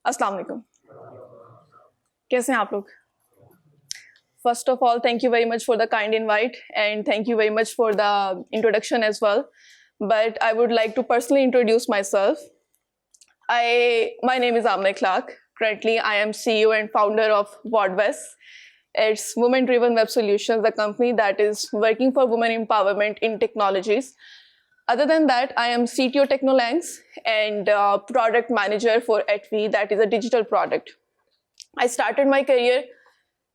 अस्सलाम वालेकुम। कैसे हैं आप लोग? First of all, thank you very much for the kind invite and thank you very much for the introduction as well. But I would like to personally introduce myself. My name is Amna Clark. Currently, I am CEO and founder of WordWest. It's women-driven web solutions, the company that is working for women empowerment in technologies. Other than that, I am CTO Technolangs and product manager for Etvi, that is a digital product. I started my career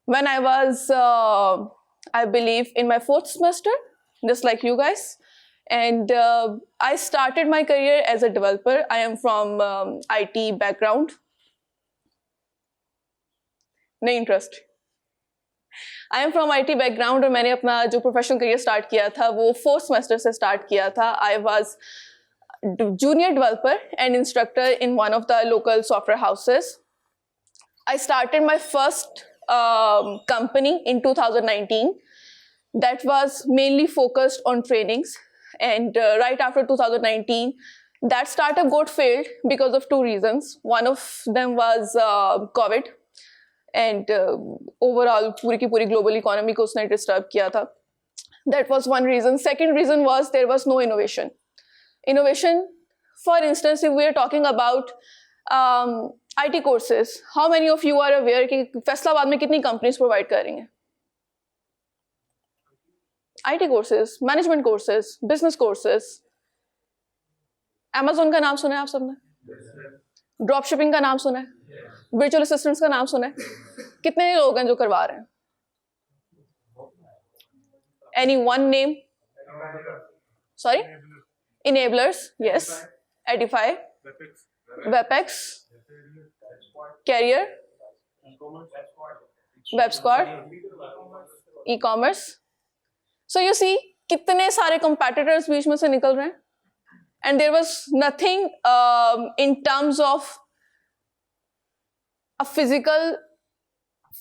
when I was, I believe, in my 4th semester, just like you guys. And I started my career as a developer. I am from IT background. No interest. I am from IT background और मैंने अपना जो professional career start किया था वो 4th semester से start किया था. I was junior developer and instructor in one of the local software houses. I started my first company in 2019 that was mainly focused on trainings, and right after 2019 that startup got failed because of 2 reasons. One of them was COVID and overall पूरी की पूरी global economy को उसने disturb किया था. That was one reason. Second reason was there was no innovation. For instance, if we are talking about IT courses, how many of you are aware कि फैसलाबाद में कितनी companies provide कर रही हैं? IT courses, management courses, business courses. Amazon का नाम सुना है आप सबने? ड्रॉप शिपिंग का नाम सुना है? वर्चुअल असिस्टेंट्स का नाम सुना है? कितने लोग हैं जो करवा रहे हैं? Any one name? Sorry? Enablers, yes. Edify, Webex, Carrier, WebSquad, e-commerce. So you see, कितने सारे competitors बीच में से निकल रहे हैं? And there was nothing in terms of a physical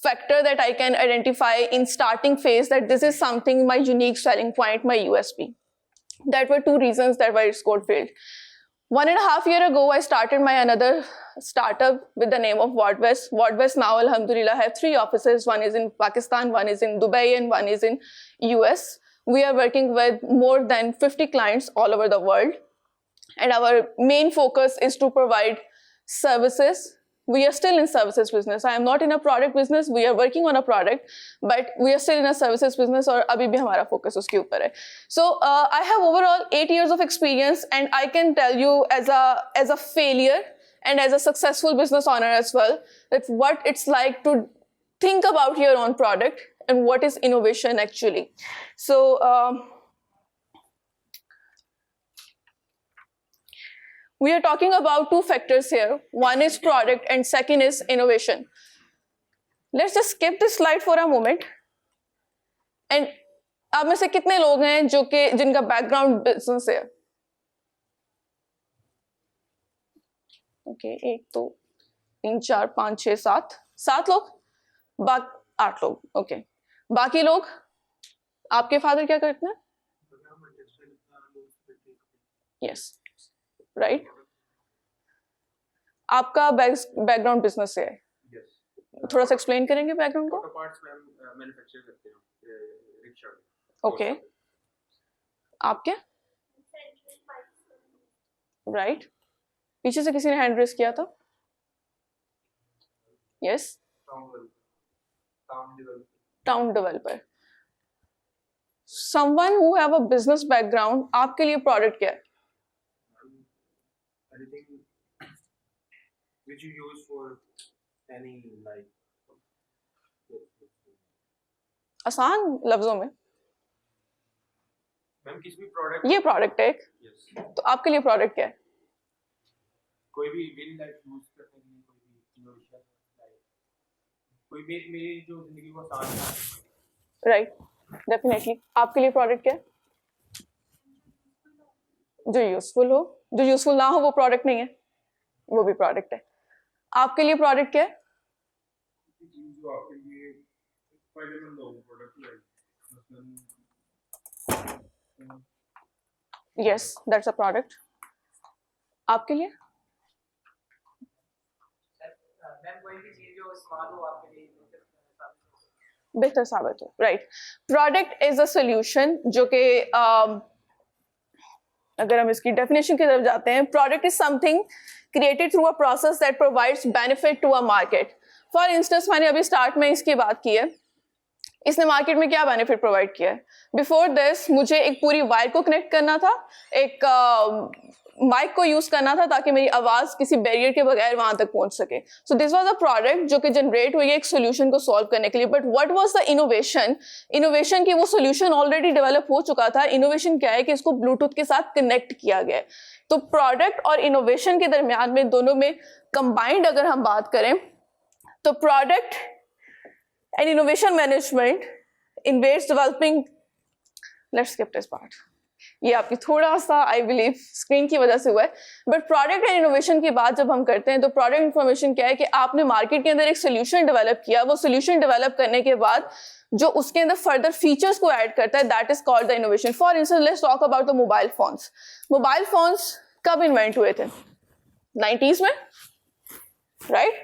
factor that I can identify in starting phase that this is something my unique selling point, my USP. That were 2 reasons that why it's got failed. 1.5 years ago, I started my another startup with the name of WordWest. WordWest now, alhamdulillah, have 3 offices. One is in Pakistan, one is in Dubai, and one is in US. We are working with more than 50 clients all over the world. And our main focus is to provide services. We are still in services business. I am not in a product business. We are working on a product, but we are still in a services business और अभी भी हमारा focus उसके ऊपर है. So I have overall 8 years of experience, and I can tell you as a failure and as a successful business owner as well that what it's like to think about your own product and what is innovation actually. So we are talking about 2 factors here. One is product and second is innovation. Let's just skip this slide for a moment. And आप में से कितने लोग हैं जो कि जिनका background business है? ओके, 1 2 3 4 5 6 7 लोग, 8 लोग. ओके, बाकी लोग आपके फादर क्या करते हैं? Yes, right. आपका बैकग्राउंड बिजनेस से है? थोड़ा सा एक्सप्लेन करेंगे बैकग्राउंड को? मैन्युफैक्चर करते हैं रिक्शा. ओके, आपके? राइट. पीछे से किसी ने हैंड रेस किया था? Yes. Town developer. Someone who have a business background, आपके लिए प्रोडक्ट क्या है? Anything which you use for any like आसान लफ्जों में मैम किसी भी प्रोडक्ट. ये प्रोडक्ट है. यस. तो आपके लिए प्रोडक्ट क्या है? कोई भी विल लाइफ यूज करने के लिए कोई भी इनोवेशन लाइक कोई भी मेरी जो जिंदगी को आसान बना. Right, definitely. आपके लिए प्रोडक्ट क्या है? जो यूजफुल हो. जो यूजफुल ना हो वो प्रोडक्ट नहीं है, वो भी प्रोडक्ट है. आपके लिए प्रोडक्ट क्या है? जो आपके लिए फायदेमंद हो product like yes, that's a product. आपके लिए? कोई भी चीज जो इस्तेमाल हो आपके लिए बेहतर साबित हो, right. Product is a solution, जो कि अगर हम इसकी डेफिनेशन की तरफ जाते हैं, product is something created through a process that provides benefit to a market. For instance, मैंने अभी स्टार्ट में इसकी बात की है, इसने मार्केट में क्या बेनिफिट प्रोवाइड किया है। बिफोर दिस मुझे एक पूरी वायर को कनेक्ट करना था, एक माइक को यूज करना था ताकि मेरी आवाज किसी बैरियर के बगैर वहां तक पहुंच सके। So this was a product जो कि जनरेट हुई है एक सोल्यूशन को सॉल्व करने के लिए। But what was the innovation? Innovation की वो सोल्यूशन ऑलरेडी डेवलप हो चुका था। इनोवेशन क्या है कि इसको ब्लूटूथ के साथ कनेक्ट किया गया है। तो प्रोडक्ट और इनोवेशन के दरमियान में, दोनों में कंबाइंड अगर हम बात करें, तो product and innovation management invents developing, let's skip this part, ये आपकी थोड़ा सा आई बिलीव स्क्रीन की वजह से हुआ है। बट प्रोडक्ट एंड इनोवेशन की बात जब हम करते हैं, तो प्रोडक्ट इन्फॉर्मेशन क्या है कि आपने मार्केट के अंदर एक सोल्यूशन डेवलप किया, वो सोल्यूशन डेवलप करने के बाद जो उसके अंदर फर्दर फीचर्स को ऐड करता है, that is called the innovation. For instance, let's talk about the mobile phones. Mobile phones कब इन्वेंट हुए थे? 90s में, राइट?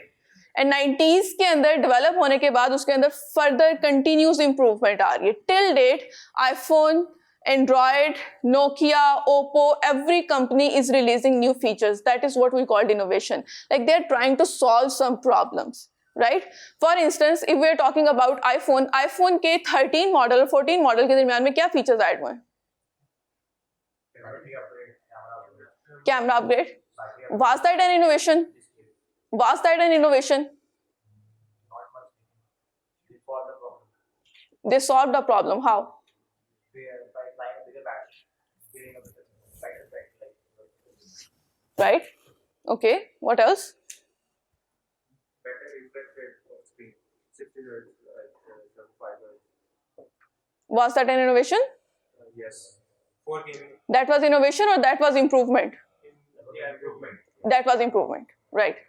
एंड 90s के अंदर डेवलप होने के बाद उसके अंदर फर्दर कंटिन्यूस इंप्रूवमेंट आ रही है। Till date iPhone, Android, Nokia, Oppo, every company is releasing new features. That is what we called innovation. Like they're trying to solve some problems, right? For instance, if we're talking about iPhone, iPhone के 13 model 14 model के दरमियान में क्या features add हुए? Camera upgrade. Was that an innovation? Was that an innovation? They solved the problem. How? Right? Okay. What else? better refresh rate of screen, 60 Hz, 75 Hz. Was that an innovation? Yes. For gaming. That was innovation or that was improvement? Yeah, improvement. That was improvement. Right.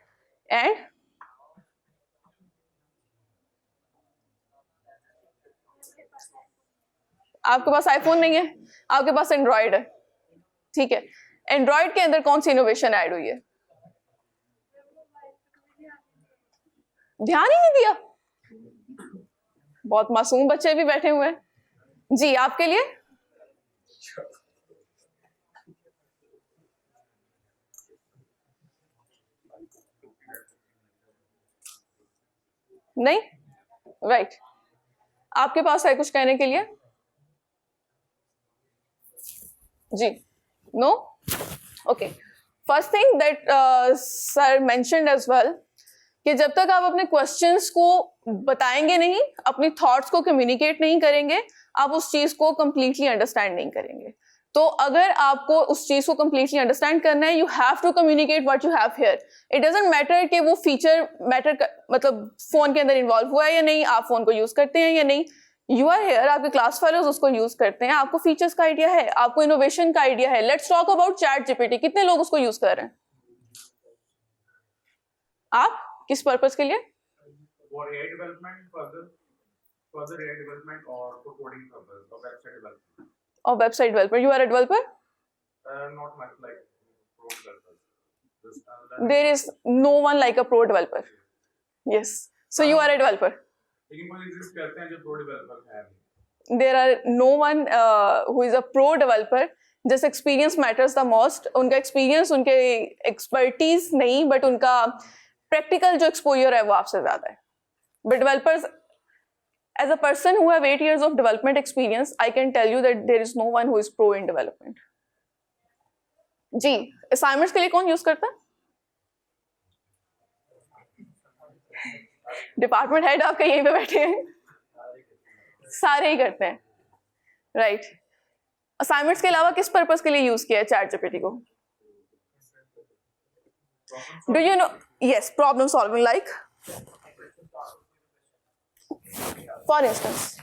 And? आपके पास iPhone नहीं है, आपके पास Android है, ठीक है। Android के अंदर कौन सी इनोवेशन ऐड हुई है? ध्यान ही नहीं दिया। बहुत मासूम बच्चे भी बैठे हुए हैं जी। आपके लिए नहीं, राइट। आपके पास है कुछ कहने के लिए? जी, no, okay. First thing that sir mentioned as well कि जब तक आप अपने क्वेश्चंस को बताएंगे नहीं, अपनी थॉट्स को कम्युनिकेट नहीं करेंगे, आप उस चीज को कंप्लीटली अंडरस्टैंड नहीं करेंगे। तो अगर आपको उस चीज को कंप्लीटली अंडरस्टैंड करना है, you have to communicate what you have here. It doesn't matter कि वो फीचर मतलब फोन के अंदर इन्वॉल्व हुआ है या नहीं, आप फोन को यूज करते हैं या नहीं। यू आर हियर, आपके क्लास फेलोज उसको यूज करते हैं, आपको फीचर्स का आइडिया है, आपको इनोवेशन का आइडिया है। Let's talk about chat GPT. कितने लोग उसको यूज कर रहे हैं? आप किस पर्पस के लिए? For AI development, further AI development or for coding purpose or website development. Or website developer. You are a developer? Not much like pro developers. Just, There is no one like a pro developer. Yes. So you are a developer. लेकिन वो exist करते हैं जो pro developers हैं। There are no one who is a pro developer. Just experience matters the most. उनका experience, उनके expertise नहीं, but उनका practical जो exposure है वो आपसे ज़्यादा है। But developers, as a person who have 8 years of development experience, I can tell you that there is no one who is pro in development. Ji, assignments के लिए कौन यूज करता है? डिपार्टमेंट हेड आपके यहीं पे बैठे हैं, सारे ही करते हैं, राइट। असाइनमेंट्स के अलावा किस पर्पस के लिए यूज किया है चैट जीपीटी को? Do you know? Yes, problem solving, like for instance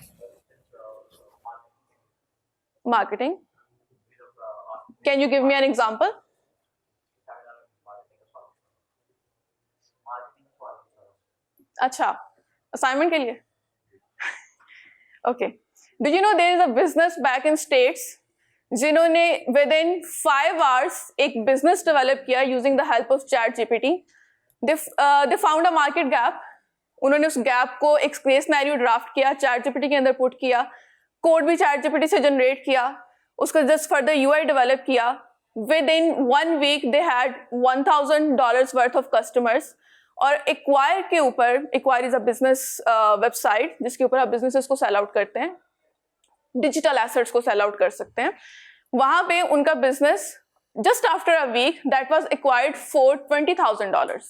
marketing. Can you give me an example? अच्छा, assignment के लिए? Okay. Do you know there is a business back in States जिन्होंने within 5 hours एक business develop किया using the help of ChatGPT. They found a market gap. उन्होंने उस gap को एक केस सिनेरियो ड्राफ्ट किया, ChatGPT के अंदर पुट किया, कोड भी ChatGPT से जनरेट किया, उसका जस्ट फर्दर UI डेवलप किया. Within 1 week they had $1,000 worth of customers. और एक्वायर के ऊपर, acquire is a business website जिसके ऊपर आप बिजनेसेस को सेल आउट करते हैं, डिजिटल एसेट्स को सेल आउट कर सकते हैं. वहां पे उनका business just after a week that was acquired for $20,000.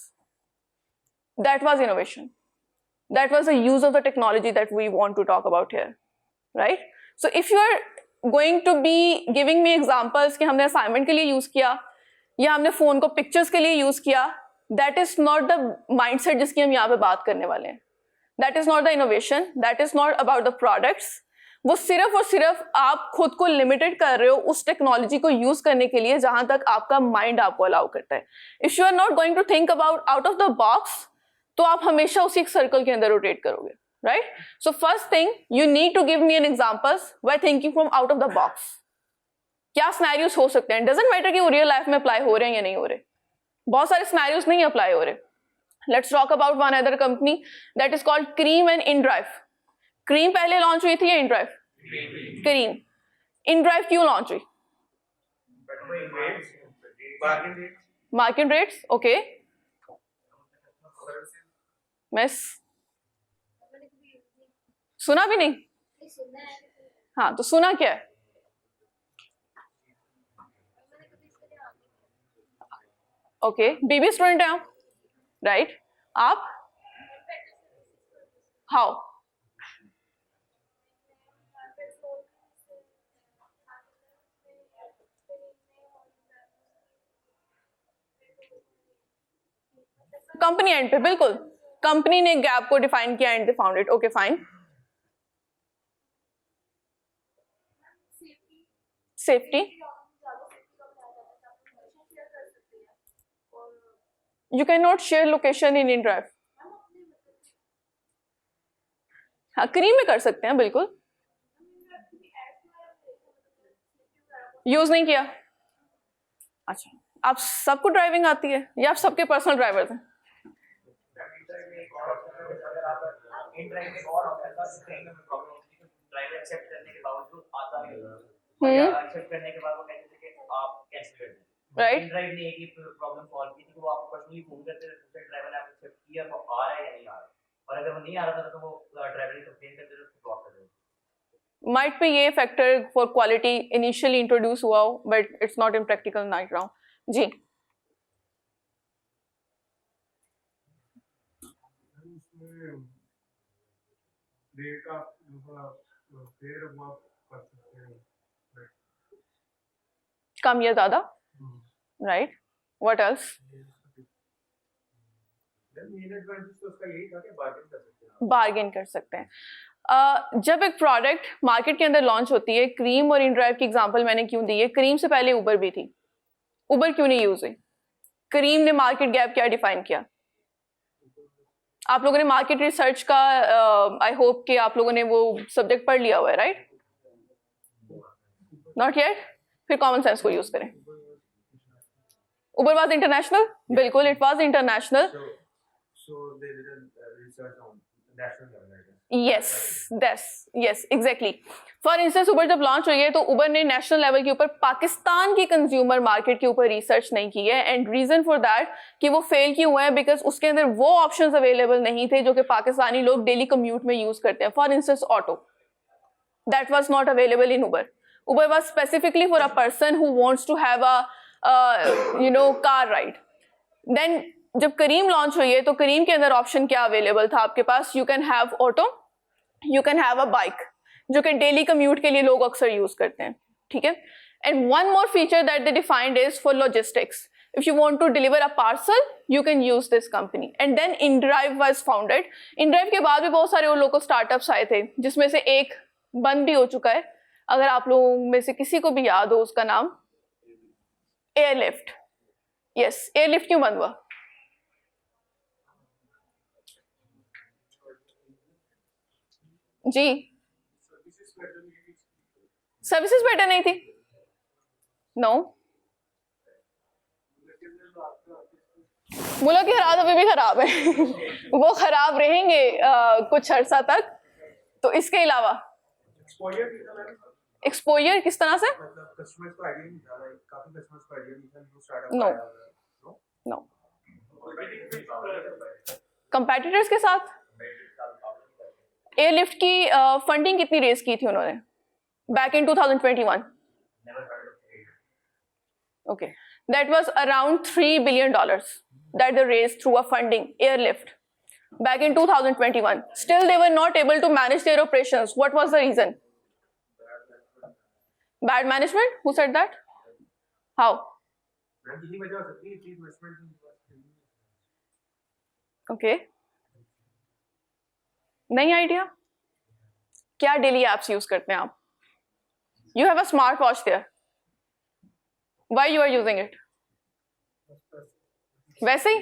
That was innovation. That was the use of the technology that we want to talk about here, right? So if you are going to be giving me examples कि हमने assignment के लिए use किया या हमने phone को pictures के लिए यूज किया, that is not the mindset जिसकी हम यहाँ पे बात करने वाले हैं. That is not the innovation, that is not about the products. वो सिर्फ और सिर्फ आप खुद को लिमिटेड कर रहे हो उस टेक्नोलॉजी को यूज करने के लिए जहां तक आपका माइंड आपको अलाउ करता है. If you are not going to think about out of the box, तो आप हमेशा उसी सर्कल के अंदर रोटेट करोगे, right? So first thing, you need to give me an examples by thinking from out of the box. क्या scenarios हो सकते हैं? डजंट मैटर कि वो रियल लाइफ में अप्लाई हो रहे हैं या नहीं हो रहे. बहुत सारे सिनेरियोस नहीं अप्लाई हो रहे. Let's talk about one other company that is called cream and inDrive. Cream पहले लॉन्च हुई थी या इनड्राइव? क्रीम. इनड्राइव क्यों लॉन्च हुई? Market rates. ओके. मिस सुना भी नहीं? हाँ, तो सुना क्या है? ओके, बीबी स्टूडेंट है आप, राइट? आप हाउ? कंपनी एंड पे, बिल्कुल. कंपनी ने गैप को डिफाइन किया and they found it. Okay, fine. Safety. You cannot share location in InDrive. हाँ, क्रीम में कर सकते हैं, बिल्कुल. यूज नहीं किया? अच्छा, आप सबको ड्राइविंग आती है या आप सबके पर्सनल ड्राइवर हैं? राइट. ड्राइव ने एक ही प्रॉब्लम सॉल्व की थी कि वो आपको पर्सनली फोन करते थे, दूसरे ड्राइवर ने आपको चेक किया तो आ रहा है या नहीं आ रहा, और अगर वो नहीं आ रहा था तो वो ड्राइवर ने कंप्लेन करते थे, उसको ब्लॉक कर देते. माइट पे ये factor for quality initially introduce हुआ हो, but it's not in practical night round. जी. कम या ज्यादा, राइट? What else? बार्गेन कर सकते हैं. जब एक प्रोडक्ट मार्केट के अंदर लॉन्च होती है, क्रीम और इनड्राइव की एग्जांपल मैंने क्यों दी है? क्रीम से पहले उबर भी थी. उबर क्यों नहीं यूज हुई? क्रीम ने मार्केट गैप क्या डिफाइन किया? आप लोगों ने मार्केट रिसर्च का आई होप कि आप लोगों ने वो सब्जेक्ट पढ़ लिया हुआ है, राइट? Not yet? फिर कॉमन सेंस को यूज करें. Uber was international? बिल्कुल, it was international. So they did a research on national level, I guess. Yes, exactly. For instance, Uber जब लॉन्च हुई है तो Uber ने नेशनल लेवल के ऊपर पाकिस्तान की कंज्यूमर मार्केट के ऊपर रिसर्च नहीं की है. एंड रीजन फॉर दैट कि वो फेल क्यों हुआ है, बिकॉज उसके अंदर वो ऑप्शंस अवेलेबल नहीं थे जो कि पाकिस्तानी लोग डेली कम्यूट में यूज करते हैं. For instance auto, that was not available in Uber. Uber was specifically for a person who wants to have a car ride. Then जब करीम लॉन्च हुई है तो करीम के अंदर ऑप्शन क्या अवेलेबल था आपके पास? You can have auto, you can have a bike, जो कि डेली कम्यूट के लिए लोग अक्सर यूज करते हैं. ठीक है. And one more feature that they defined is for logistics. If you want to deliver a parcel, you can use this company. And then InDrive was founded. InDrive के बाद भी बहुत सारे और लोगों स्टार्टअप्स आए थे, जिसमें से एक बंद भी हो चुका है. अगर आप लोगों में से किसी को भी याद हो उसका नाम, एयरलिफ्ट. यस, एयरलिफ्ट क्यों बंद हुआ? जी, सर्विसेज बेटर नहीं थी. नो मुल्क के हालात अभी भी खराब है वो खराब रहेंगे कुछ अर्सा तक। तो इसके अलावा एक्सपोजर किस तरह से? नो नो कंपेटिटर्स के साथ एयरलिफ्ट की फंडिंग कितनी रेज की थी उन्होंने back in 2021? Okay, that was around $3 billion that they raised through a funding airlift back in 2021. Still, they were not able to manage their operations. What was the reason? Bad management? Who said that? How? Okay. नहीं idea? क्या daily apps use करते हैं आप? You have a smart watch there. Why you are using it? वैसे ही?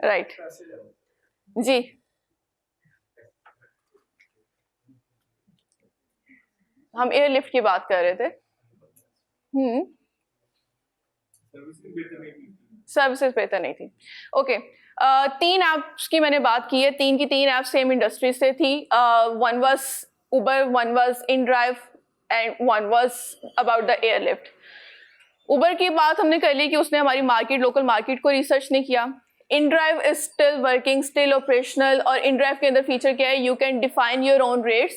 Right. जी. हम airlift की बात कर रहे थे. सर्विसेज बेहतर नहीं थी. ओके. 3 एप्स की मैंने बात की है. 3 की 3 एप्स सेम इंडस्ट्री से थी. One was Uber, one was InDrive and one was about the Airlift. Uber की बात हमने कर ली कि उसने हमारी मार्केट, लोकल मार्केट को रिसर्च नहीं किया. InDrive is still working, still operational. और InDrive के अंदर फीचर क्या है? You can define your own rates,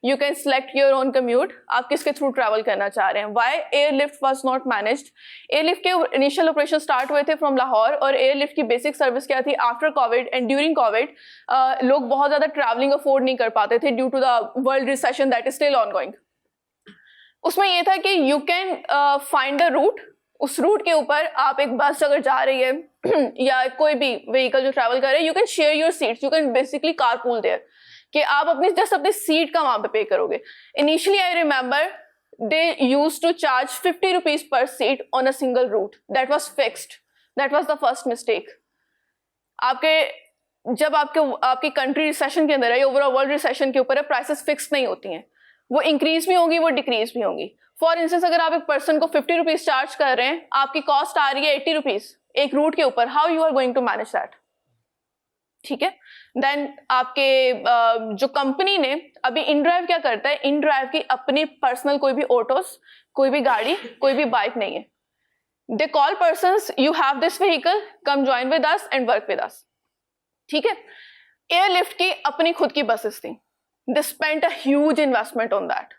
you can select your own commute. आप किसके थ्रू ट्रैवल करना चाह रहे हैं. Why Airlift was not managed? Airlift के इनिशियल ऑपरेशन स्टार्ट हुए थे फ्रॉम लाहौर. और एयरलिफ्ट की बेसिक सर्विस क्या थी? After Covid and during Covid लोग बहुत ज़्यादा ट्रैवलिंग अफोर्ड नहीं कर पाते थे due to the world recession that is still ongoing. उसमें ये था कि you can find the route. उस रूट के ऊपर आप एक बस अगर जा रही है या कोई भी व्हीकल जो ट्रैवल कर रहे हैं, you can share your seats, you can basically carpool there, कि आप अपनी जस्ट अपनी सीट का वहां पे पे करोगे. Initially I remember they used to charge 50 rupees per seat on a single route. That was fixed. That was the first mistake. जब आपकी कंट्री रिसेशन के अंदर है, ओवरऑल वर्ल्ड रिसेशन के ऊपर है, प्राइसेस फिक्स नहीं होती हैं. वो इंक्रीज भी होंगी, वो डिक्रीज भी होंगी. फॉर इंस्टेंस अगर आप एक पर्सन को 50 रुपीज चार्ज कर रहे हैं, आपकी कॉस्ट आ रही है 80 रुपीज एक रूट के ऊपर. How you are going to manage that? ठीक है. देन आपके जो कंपनी ने अभी InDrive क्या करता है? InDrive की अपनी पर्सनल कोई भी ऑटोस, कोई भी गाड़ी, कोई भी बाइक नहीं है. They call persons, you have this vehicle, come join with us and work with us. ठीक है. एयरलिफ्ट की अपनी खुद की बसेस थी. They spent a huge investment on that.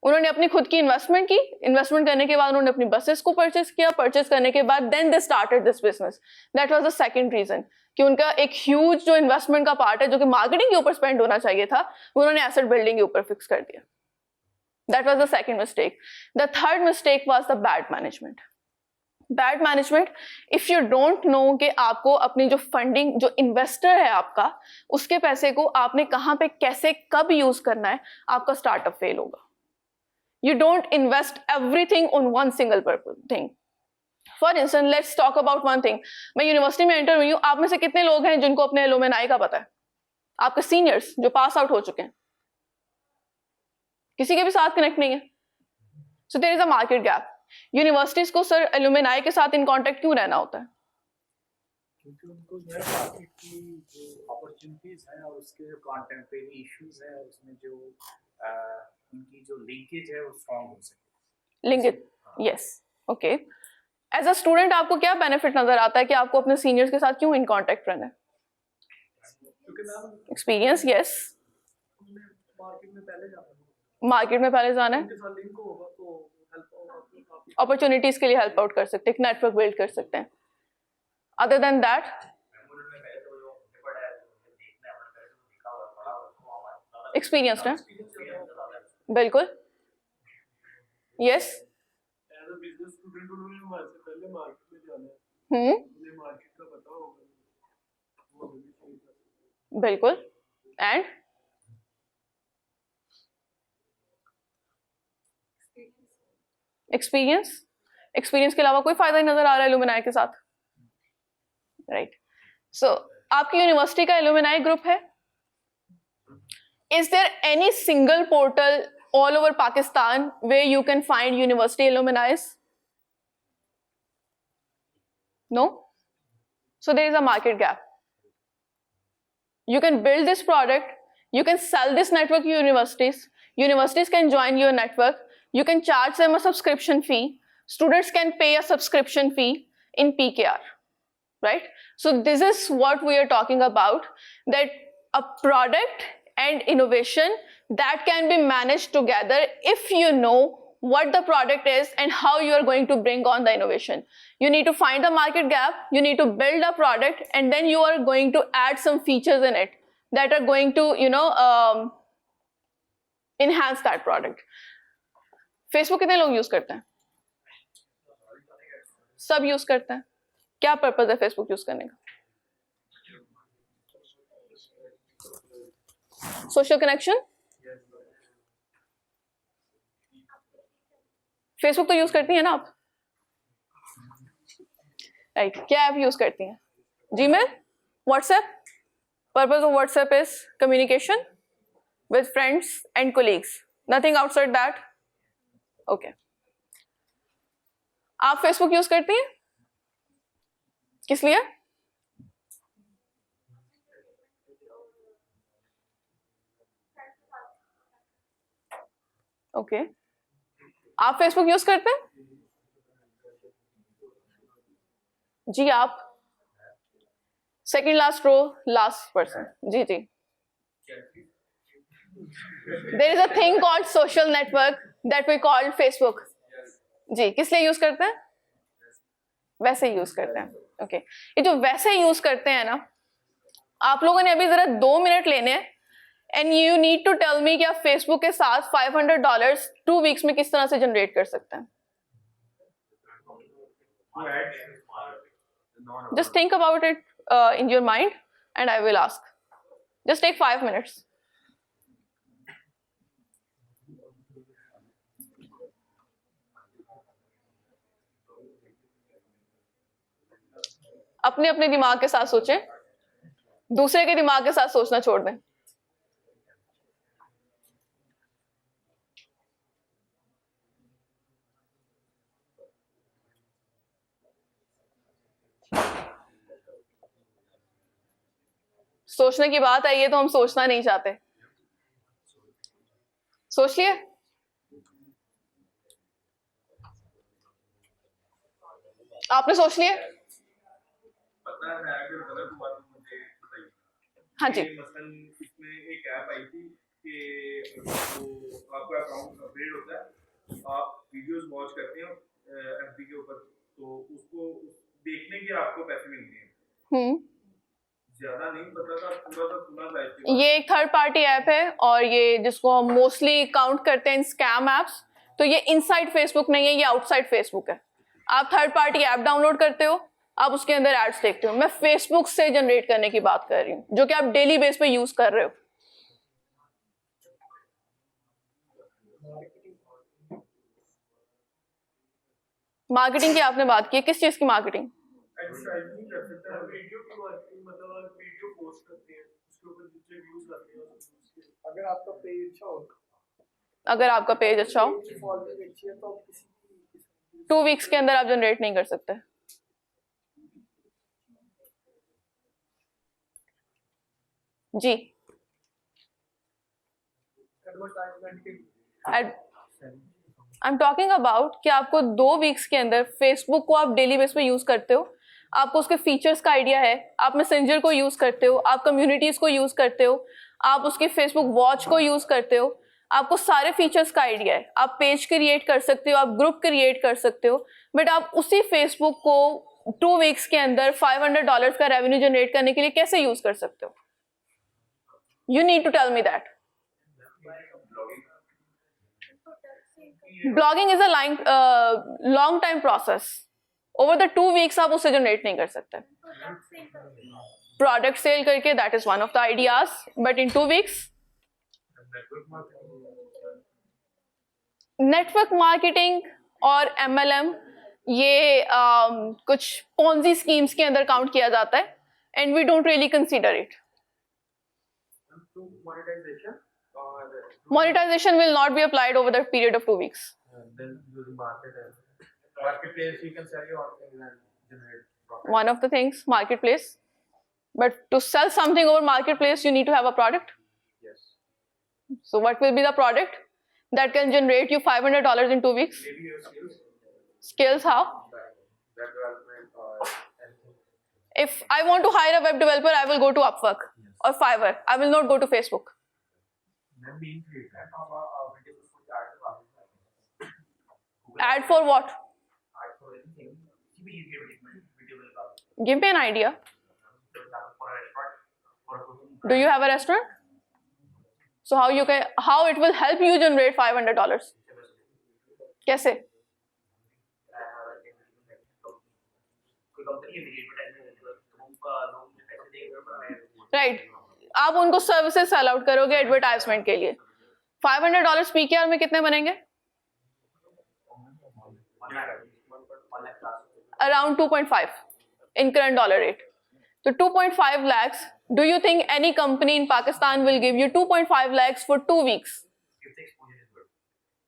उन्होंने अपनी खुद की इन्वेस्टमेंट की. इन्वेस्टमेंट करने के बाद उन्होंने अपनी बसेस को परचेस किया. परचेस करने के बाद then they started this business. That was the second reason कि उनका एक ह्यूज जो इन्वेस्टमेंट का पार्ट है, जो कि मार्केटिंग के ऊपर स्पेंड होना चाहिए था, उन्होंने एसेट बिल्डिंग के ऊपर फिक्स कर दिया. That was the second mistake. The third mistake was the bad management. Bad management, if you don't know कि आपको अपनी जो फंडिंग, जो इन्वेस्टर है आपका, उसके पैसे को आपने कहाँ पे, कैसे, कब यूज करना है, आपका स्टार्टअप फेल होगा. You don't invest everything on one single thing. For instance, let's talk about one thing. मैं यूनिवर्सिटी में एंटर हुई हूँ. आप में से कितने लोग हैं जिनको अपने एलुमनाई का पता है? आपके सीनियर्स जो पास आउट हो चुके हैं, किसी के भी साथ कनेक्ट नहीं है. So there is a market gap. Universities को सर एलुमनाई के साथ इन कांटेक्ट क्यों रहना होता है? क्योंकि उनको जो है मार्केट की जो अपॉर्चुनिटीज हैं और उसके जो कंटेम्परेरी इश्यूज हैं, उसमें जो उनकी जो लिंकेज है वो स्ट्रांग हो सके. Linkage, yes. Okay. As a student आपको क्या बेनिफिट नजर आता है कि आपको अपने सीनियर्स के साथ क्यों इन कांटेक्ट रहना है? Experience, yes. मार्केट में पहले जाना है, अपॉर्चुनिटीज के लिए हेल्प आउट कर सकते हैं, नेटवर्क बिल्ड कर सकते हैं. अदर देन दैट, एक्सपीरियंस्ड है. बिल्कुल, यस. बिल्कुल. एंड एक्सपीरियंस के अलावा कोई फायदा नहीं नजर आ रहा है एलुमनाई के साथ, राइट? सो आपकी यूनिवर्सिटी का एलुमनाई ग्रुप है. Is there any single portal all over Pakistan where you can find university alumni? No? So there is a market gap. You can build this product, you can sell this network to universities, universities can join your network, you can charge them a subscription fee, students can pay a subscription fee in PKR, right? So this is what we are talking about, that a product and innovation that can be managed together if you know what the product is and how you are going to bring on the innovation. You need to find the market gap, you need to build a product, and then you are going to add some features in it that are going to, enhance that product. Facebook कितने लोग use करते हैं? सब use करते हैं. क्या purpose है Facebook use करने का? Social connection. फेसबुक तो यूज करती है ना आप, राइट? क्या ऐप यूज करती हैं? Gmail, WhatsApp. Purpose of WhatsApp is communication with friends and colleagues, nothing outside that. Okay. आप फेसबुक यूज करती हैं किस लिए? ओके. आप फेसबुक यूज करते हैं? जी आप. Second last row, last person. जी जी. There is a thing called social network that we call Facebook. जी, किस लिए यूज करते हैं? वैसे यूज करते हैं. ओके. ये जो वैसे यूज करते हैं ना, आप लोगों ने अभी जरा 2 मिनट लेने हैं and you need to tell me कि आप फेसबुक के साथ $500 2 वीक्स में किस तरह से जनरेट कर सकते हैं. Just think about it in your mind and I will ask. Just take 5 minutes. अपने अपने दिमाग के साथ सोचें, दूसरे के दिमाग के साथ सोचना छोड़ दें. सोचने की बात आई है तो हम सोचना नहीं चाहते. सोच लिए? आपने सोच लिए? हाँ जी. इसमें एक ऐप आई थी कि आपका अकाउंट अपडेट होता है, आप वीडियोस वॉच करते हैं एफबी के ऊपर, तो उसको देखने के आपको पैसे मिलते हैं. ज्यादा नहीं पता था, थोड़ा सा सुना था. ये एक थर्ड पार्टी ऐप है और ये जिसको हम मोस्टली काउंट करते हैं इन स्कैम एप्स. तो ये इनसाइड फेसबुक नहीं है, ये आउटसाइड फेसबुक है. आप थर्ड पार्टी ऐप डाउनलोड करते हो, आप उसके अंदर एड्स देखते हो. मैं फेसबुक से जनरेट करने की बात कर रही हूँ, जो कि आप डेली बेस पे यूज कर रहे हो. मार्केटिंग की आपने बात की, किस चीज की मार्केटिंग? अगर आपका पेज अच्छा हो, अगर आपका पेज अच्छा हो, 2 वीक्स के अंदर आप जनरेट नहीं कर सकते. जी. आई एम टॉकिंग अबाउट कि आपको 2 वीक्स के अंदर फेसबुक को आप डेली बेस पे यूज करते हो, आपको उसके फीचर्स का आइडिया है, आप मैसेंजर को यूज करते हो, आप कम्युनिटीज को यूज करते हो, आप उसके फेसबुक वॉच को यूज करते हो, आपको सारे फीचर्स का आइडिया है. आप पेज क्रिएट कर सकते हो, आप ग्रुप क्रिएट कर सकते हो, बट आप उसी फेसबुक को 2 वीक्स के अंदर $500 का रेवेन्यू जनरेट करने के लिए कैसे यूज कर सकते हो? You need to tell me that. Blogging is a long time process. Over the 2 weeks आप उसे जनरेट नहीं कर सकते. Product sale करके, that is one of the ideas, but in 2 weeks. Network marketing और MLM ये कुछ Ponzi schemes के अंदर काउंट किया जाता है, and we don't really consider it. Monetization will not be applied over the period of 2 weeks. Then using marketplace, you can sell your own things and generate One of the things, marketplace. But to sell something over marketplace, you need to have a product. Yes. So what will be the product that can generate you $500 in 2 weeks? maybe your skills, Skills, how? web development or anything. If I want to hire a web developer, I will go to Upwork or Fiverr. I will not go to Facebook. मैं main create है video को Ad for what? Add for anything किसी भी video में लगा Give me an idea. For example for a restaurant for cooking Do you have a restaurant? So how it will help you generate $500? कैसे? कोई company है advertisement उनका लोग पैसे देंगे Right. आप उनको सर्विसेज सेल आउट करोगे एडवर्टाइजमेंट के लिए. $500 PKR में कितने बनेंगे? Around 2.5 in current dollar rate. So 2.5 lakhs. Do you think any company in Pakistan will give you 2.5 lakhs for 2 weeks?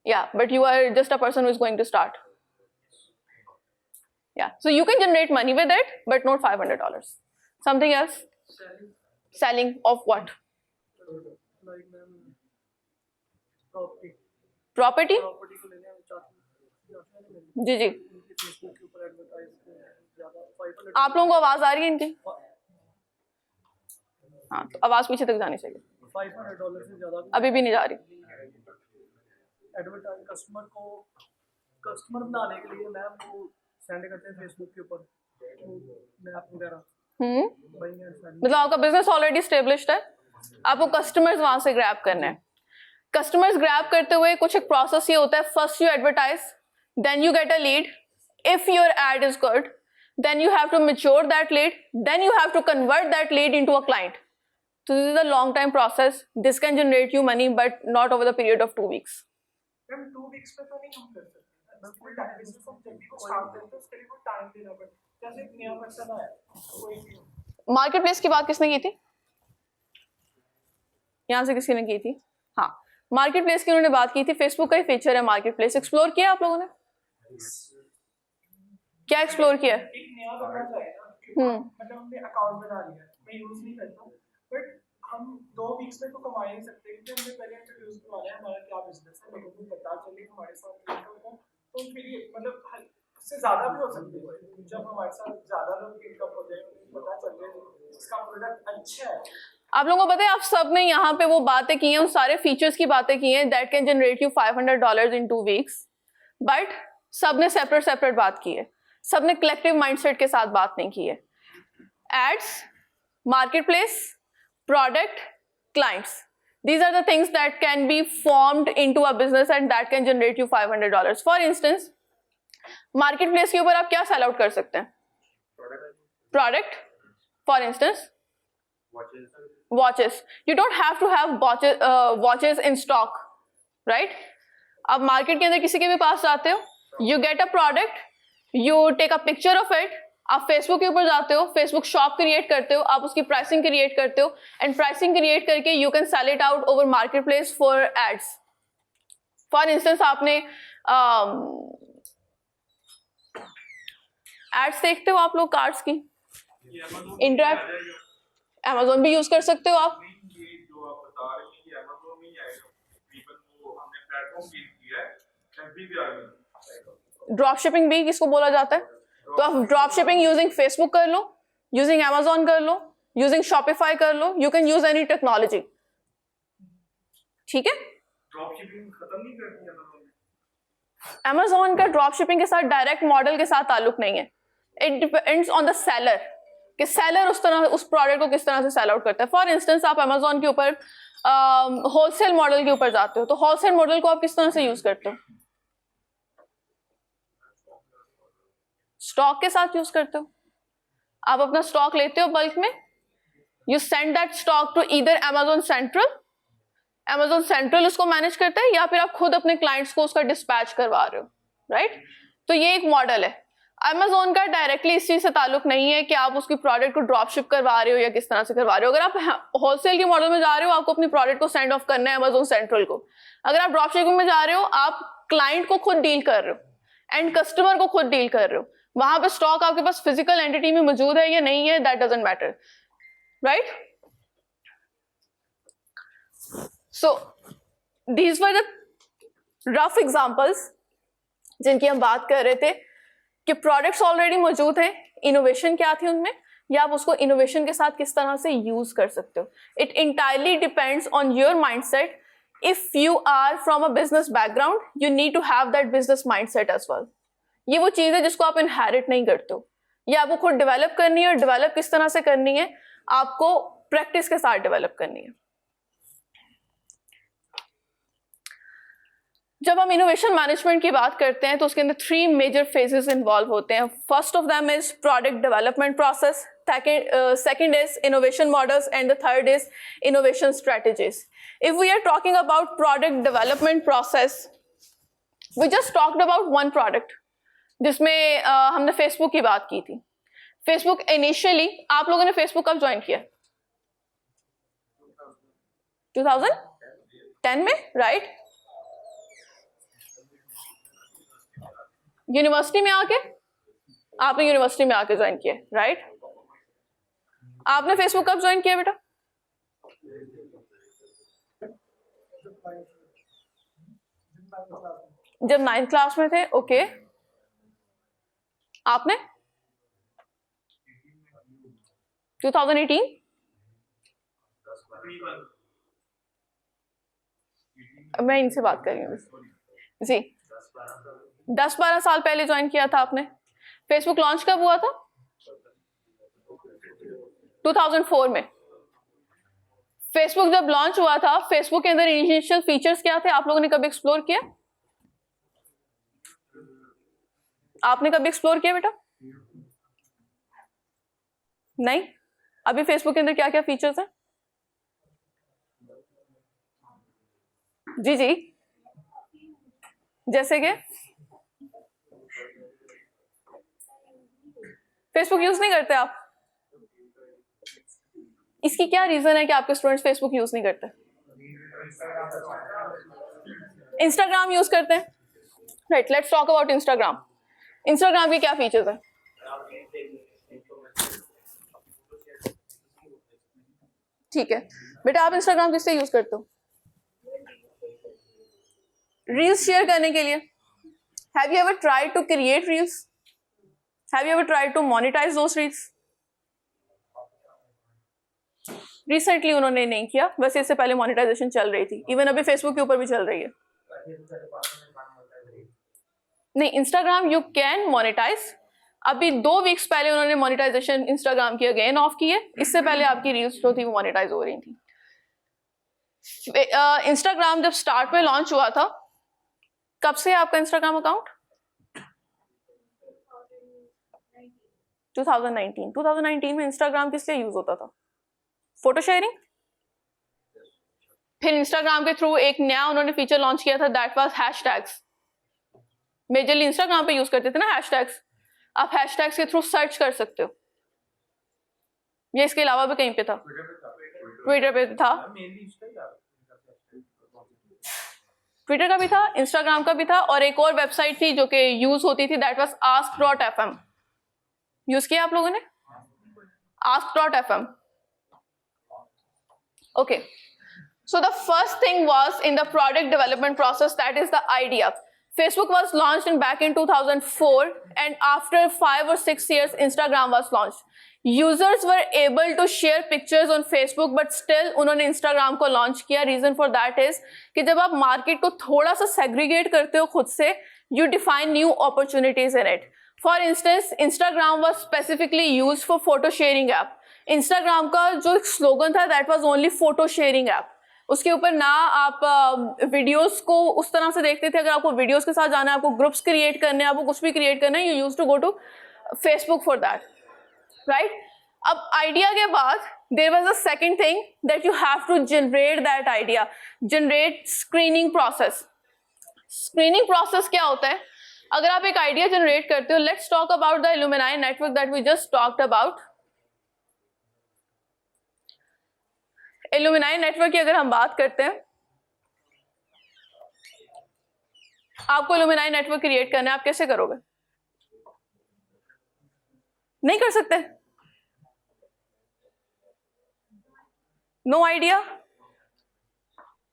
Yeah, but you are just a person who is going to start. Yeah, so you can generate money with it, but not $500. Something else? Selling of what? like property Property? property को लेने में चाहते जी जी. Facebook के ऊपर advertise ज्यादा 500 आप लोगों को आवाज आ रही है इनकी? हाँ, तो आवाज पीछे तक जानी चाहिए. $500 से ज्यादा अभी भी नहीं जा रही. एडवर्टाइज कस्टमर बनाने के लिए मैम वो सेंड करते हैं फेसबुक के ऊपर मैप वगैरह बाइंग एंड सेलिंग. मतलब आपका बिजनेस ऑलरेडी स्टेब्लिश्ड है, आपको कस्टमर्स वहां से ग्रैब करने हैं. कस्टमर्स ग्रैब करते हुए कुछ एक प्रोसेस ये होता है. First you advertise, then you get a lead. If your ad is good, then you have to mature that lead, then you have to convert that lead into a client. So this is a long time process. This can generate you money, but not over the period of 2 weeks. Ma'am 2 weeks पे तो नहीं हम कर सकते. मैं full time business को जब भी को स्टार्ट करते हैं उसके लिए कोई टाइम देना पड़ता है. जैसे एक नया पर्सन आया कोई भी मार्केटप्लेस की बात किसने की थी? यहाँ से किसी ने की थी? हाँ, मार्केटप्लेस की उन्होंने बात की थी. फेसबुक का ही फीचर है मार्केटप्लेस. एक्सप्लोर किया आप लोगों ने? क्या एक्सप्लोर किया? एक नया बंदा जाएगा मतलब हमने अकाउंट बना लिया है, मैं यूज नहीं करता बट हम 2 वीक्स में तो कमा ही नहीं सकते क्योंकि हमने पहले इंट्रोड्यूस करवाना है हमारा क्या बिजनेस है, लोगों को पता चले हमारे साथ इनकम हो तो फिर ये मतलब उससे ज्यादा भी हो सकती है. जब हमारे साथ ज्यादा लोग इनकम हो जाए पता चल जाए इसका प्रोडक्ट अच्छा है. आप लोगों को पता है, आप सब ने यहाँ पे वो बातें की हैं, उन सारे फीचर्स की बातें की हैं that can generate you $500 in 2 weeks. But सब ने सेपरेट बात की है. सबने कलेक्टिव माइंडसेट के साथ बात नहीं की है. Ads, marketplace, product, clients, these are the things that can be formed into a business and that can generate you $500. For instance, marketplace के ऊपर आप क्या सेल आउट कर सकते हैं? Product. For instance watches. You don't have to have watches in stock, right? आप market के अंदर किसी के भी पास जाते हो, you get a product, you take a picture of it, आप फेसबुक के ऊपर जाते हो, फेसबुक शॉप क्रिएट करते हो, आप उसकी प्राइसिंग क्रिएट करते हो एंड प्राइसिंग क्रिएट करके you can sell it out over marketplace for ads. For instance आपने एड्स देखते हो आप लोग कार्ड्स की, इंटरैक्ट, Amazon भी यूज कर सकते हो आप. ये जो आप बता रहे हैं कि Amazon में ही आएगा, तकरीबन वो हमने प्लेटफॉर्म बिल्ड किया है, एमपी भी आ गई. ड्रॉप शिपिंग भी किसको बोला जाता है? तो आप ड्रॉप शिपिंग यूजिंग फेसबुक कर लो, यूजिंग Amazon कर लो, यूजिंग Shopify कर लो. You can use any technology. ठीक है? ड्रॉप शिपिंग खत्म नहीं करती Amazon ने. Amazon का ड्रॉप शिपिंग के साथ डायरेक्ट मॉडल के साथ ताल्लुक नहीं है. It depends on the seller कि सेलर उस प्रोडक्ट को किस तरह से सेल आउट करता है. फॉर इंस्टेंस आप Amazon के ऊपर होलसेल मॉडल के ऊपर जाते हो, तो होलसेल मॉडल को आप किस तरह से यूज करते हो? स्टॉक के साथ यूज करते हो. आप अपना स्टॉक लेते हो बल्क में, you send that stock to either Amazon central उसको मैनेज करता है, या फिर आप खुद अपने क्लाइंट्स को उसका डिस्पैच करवा रहे हो, राइट? तो ये एक मॉडल है. Amazon का डायरेक्टली इस चीज से ताल्लुक नहीं है कि आप उसकी प्रोडक्ट को ड्रॉप शिप करवा रहे हो या किस तरह से करवा रहे हो. अगर आप होलसेल के मॉडल में जा रहे हो, आपको अपनी प्रोडक्ट को सेंड ऑफ करना है Amazon सेंट्रल को. अगर आप ड्रॉप शिपिंग में जा रहे हो, आप क्लाइंट को खुद डील कर रहे हो एंड कस्टमर को खुद डील कर रहे हो. वहां पे स्टॉक आपके पास फिजिकल एंटिटी में मौजूद है या नहीं है, that doesn't matter, right? So these were the rough examples जिनकी हम बात कर रहे थे कि प्रोडक्ट्स ऑलरेडी मौजूद हैं, इनोवेशन क्या थी उनमें, या आप उसको इनोवेशन के साथ किस तरह से यूज कर सकते हो. It entirely depends on your mindset. If you are from a business background, you need to have that business mindset as well. ये वो चीज है जिसको आप इनहेरिट नहीं करते हो, ये आपको खुद डेवलप करनी है. और डेवलप किस तरह से करनी है, आपको प्रैक्टिस के साथ डेवलप करनी है. जब हम इनोवेशन मैनेजमेंट की बात करते हैं तो उसके अंदर 3 मेजर फेजेस इन्वॉल्व होते हैं. First of them is product development process, second is innovation models, and the third is innovation strategies. If we are talking about product development process, we just talked about one product जिसमें हमने Facebook की बात की थी. Facebook initially, आप लोगों ने Facebook कब ज्वाइन किया? 2010 में, राइट? यूनिवर्सिटी में आके, आपने यूनिवर्सिटी में आके ज्वाइन किया, राइट? आपने फेसबुक कब ज्वाइन किया बेटा? जब 9th क्लास में थे. ओके. आपने 2018? मैं इनसे बात कर रही हूँ जी. 10-12 साल पहले ज्वाइन किया था आपने. फेसबुक लॉन्च कब हुआ था? 2004 में. फेसबुक जब लॉन्च हुआ था, फेसबुक के अंदर इनिशियल फीचर्स क्या थे, आप लोगों ने कभी एक्सप्लोर किया? आपने कभी एक्सप्लोर किया बेटा? नहीं. अभी फेसबुक के अंदर क्या क्या फीचर्स हैं? जी जी, जैसे कि फेसबुक यूज नहीं करते आप? इसकी क्या रीजन है कि आपके स्टूडेंट्स फेसबुक यूज नहीं करते? इंस्टाग्राम यूज करते हैं, right? Let's talk about Instagram. Instagram के क्या फीचर्स हैं? ठीक है बेटा, आप इंस्टाग्राम किससे यूज करते हो? रील्स शेयर करने के लिए. Have you ever tried to create reels? Have you ever tried to monetise those reels? Recently उन्होंने नहीं किया, वैसे इससे पहले मोनेटाइजेशन चल रही थी, इवन अभी फेसबुक के ऊपर भी चल रही है. नहीं, इंस्टाग्राम यू कैन मोनेटाइज. अभी 2 वीक्स पहले उन्होंने मोनेटाइजेशन इंस्टाग्राम की अगेन ऑफ की है. इससे पहले आपकी रील्स जो थी वो मोनेटाइज हो रही थी. इंस्टाग्राम जब स्टार्ट में लॉन्च हुआ था, कब से है आपका इंस्टाग्राम अकाउंट? 2019 में इंस्टाग्राम किस लिए यूज होता था? Photo sharing. फिर इंस्टाग्राम के थ्रू एक नया उन्होंने फीचर लॉन्च किया था, that was hashtags. Majorly Instagram पे यूज करते थे ना हैशटैग्स. आप हैशटैग्स के थ्रू सर्च कर सकते हो. ये इसके अलावा भी कहीं पे था, ट्विटर पे था, ट्विटर का भी था, इंस्टाग्राम का भी था, और एक और वेबसाइट थी जो कि यूज होती थी, दैट वाज ask.fm. यूज किया आप लोगों ने ask.fm? Okay, so the first thing was in the product development process, that is the idea. Facebook was launched back in 2004, and after 5 or 6 years Instagram was launched. Users were able to share pictures on Facebook, but still उन्होंने Instagram को launch किया. Reason for that is कि जब आप market को थोड़ा सा segregate करते हो खुद से, you define new opportunities in it. For instance, Instagram was specifically used for photo sharing app. Instagram का जो स्लोगन था, that was only photo sharing app. उसके ऊपर ना आप वीडियोस को उस तरह से देखते थे. अगर आपको वीडियोस के साथ जाना है, आपको ग्रुप्स क्रिएट करने हैं, आपको कुछ भी क्रिएट करना है, you use to go to Facebook for that, right? अब आइडिया के बाद there was a second thing that you have to generate that idea. Generate screening process. Screening process क्या होता है? अगर आप एक आइडिया जनरेट करते हो, let's talk about the alumni network that we just talked about. Alumni network की अगर हम बात करते हैं, आपको इल्यूमिनाई नेटवर्क क्रिएट करना है, आप कैसे करोगे? नहीं कर सकते? No idea?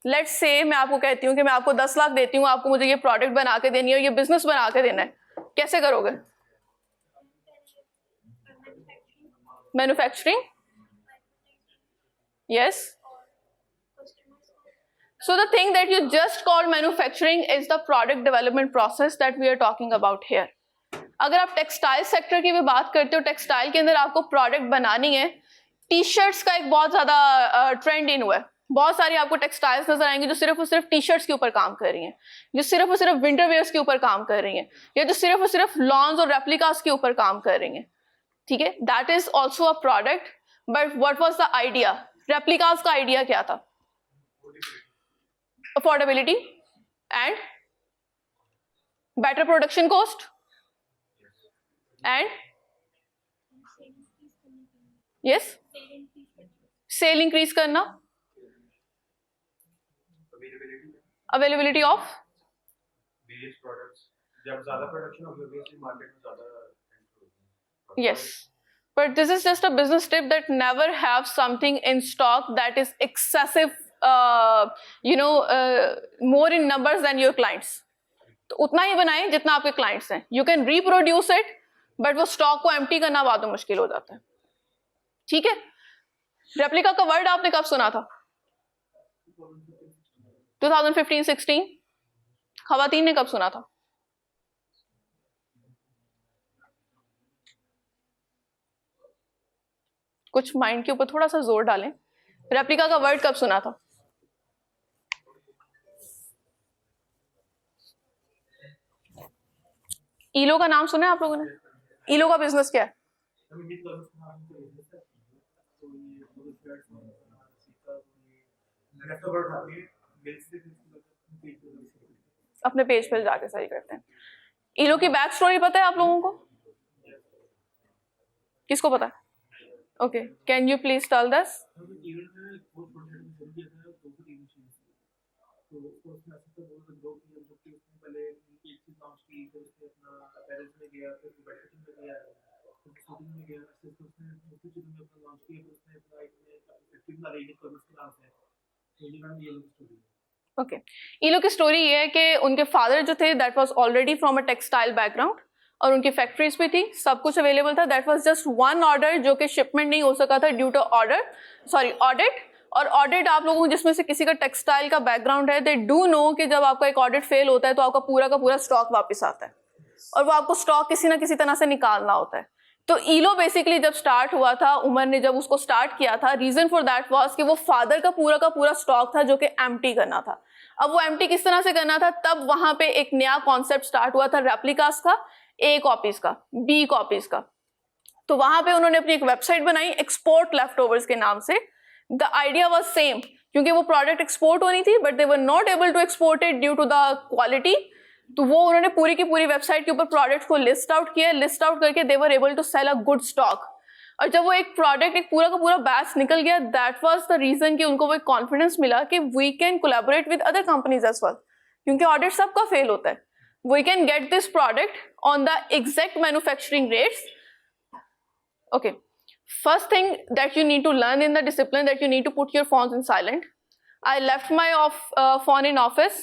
लेट्स से मैं आपको कहती हूँ कि मैं आपको 10 लाख देती हूँ, आपको मुझे ये प्रोडक्ट बना के देनी है और ये बिजनेस बना के देना है, कैसे करोगे? Manufacturing, yes. So the thing that you just called manufacturing is the product development process that we are talking about here. अगर आप टेक्सटाइल सेक्टर की भी बात करते हो, टेक्सटाइल के अंदर आपको प्रोडक्ट बनानी है, टी शर्ट्स का एक बहुत ज्यादा ट्रेंड इन हुआ है, बहुत सारी आपको टेक्सटाइल्स नजर आएंगी जो सिर्फ और सिर्फ टी शर्ट्स के ऊपर काम कर रही हैं, जो सिर्फ और सिर्फ विंटर वेयर्स के ऊपर काम कर रही हैं, या जो सिर्फ और सिर्फ लॉन्स और रेप्लिकास के ऊपर काम कर रही हैं, ठीक है? That is also a product, but what was the idea? Replicas का आइडिया क्या था? Affordability and better production cost and yes, sell increase करना, अवेलेबिलिटी ऑफ वेरियस प्रोडक्ट्स, जब ज्यादा प्रोडक्शन होगी ऑब्वियसली मार्केट में ज्यादा yes, but this is just a business tip that never have something in stock that is excessive, more in numbers than your clients. तो उतना ही बनाएं जितना आपके क्लाइंट्स हैं. You can reproduce it, but वो stock को एम्प्टी करना बाद में मुश्किल हो जाता है, ठीक है? रेप्लिका का वर्ड आपने कब सुना था? 2015-16. खवातीन ने कब सुना था? कुछ माइंड के ऊपर थोड़ा सा जोर डालें. रेप्लिका का वर्ड कब सुना था? ईलो का नाम सुना है आप लोगों ने? ईलो का बिजनेस क्या है? अपने पेज पर जाके सही करते हैं. ईलो की बैक स्टोरी पता है आप लोगों को? किसको पता है? Okay, can you please tell this? Okay, ईलो की स्टोरी ये है कि उनके फादर जो थे that was already from a textile background और उनकी फैक्ट्रीज भी थी, सब कुछ अवेलेबल था. That was just one order जो कि शिपमेंट नहीं हो सका था ड्यू टू ऑडिट. और ऑडिट आप लोगों को जिसमें से किसी का टेक्सटाइल का बैकग्राउंड है, दे डू नो कि जब आपका एक ऑडिट फेल होता है तो आपका पूरा का पूरा स्टॉक वापस आता है और वो आपको स्टॉक किसी ना किसी तरह से निकालना होता है. तो ईलो बेसिकली जब स्टार्ट हुआ था, उमर ने जब उसको स्टार्ट किया था, रीजन फॉर दैट वाज कि वो फादर का पूरा स्टॉक था जो कि एम्प्टी करना था. अब वो एम्प्टी किस तरह से करना था, तब वहां पे एक नया कॉन्सेप्ट स्टार्ट हुआ था रेप्लिकास का, A कॉपीज का, B कॉपीज का. तो वहां पे उन्होंने अपनी एक वेबसाइट बनाई एक्सपोर्ट लेफ्टओवर्स के नाम से. द आइडिया वाज सेम, क्योंकि वो प्रोडक्ट एक्सपोर्ट होनी थी but they were not able to export it due to the quality. तो वो उन्होंने पूरी की पूरी वेबसाइट के ऊपर प्रोडक्ट्स को लिस्ट आउट किया, लिस्ट आउट करके they were able to sell a good stock. और जब वो एक प्रोडक्ट, एक पूरा का पूरा बैच निकल गया, दैट वाज द रीजन कि उनको वो एक कॉन्फिडेंस मिला कि we can collaborate with other companies as well, क्योंकि ऑडिट सबका फेल होता है. We can get this product on the exact manufacturing rates. Okay, first thing that you need to learn in the discipline that you need to put your phones in silent. I left my phone in office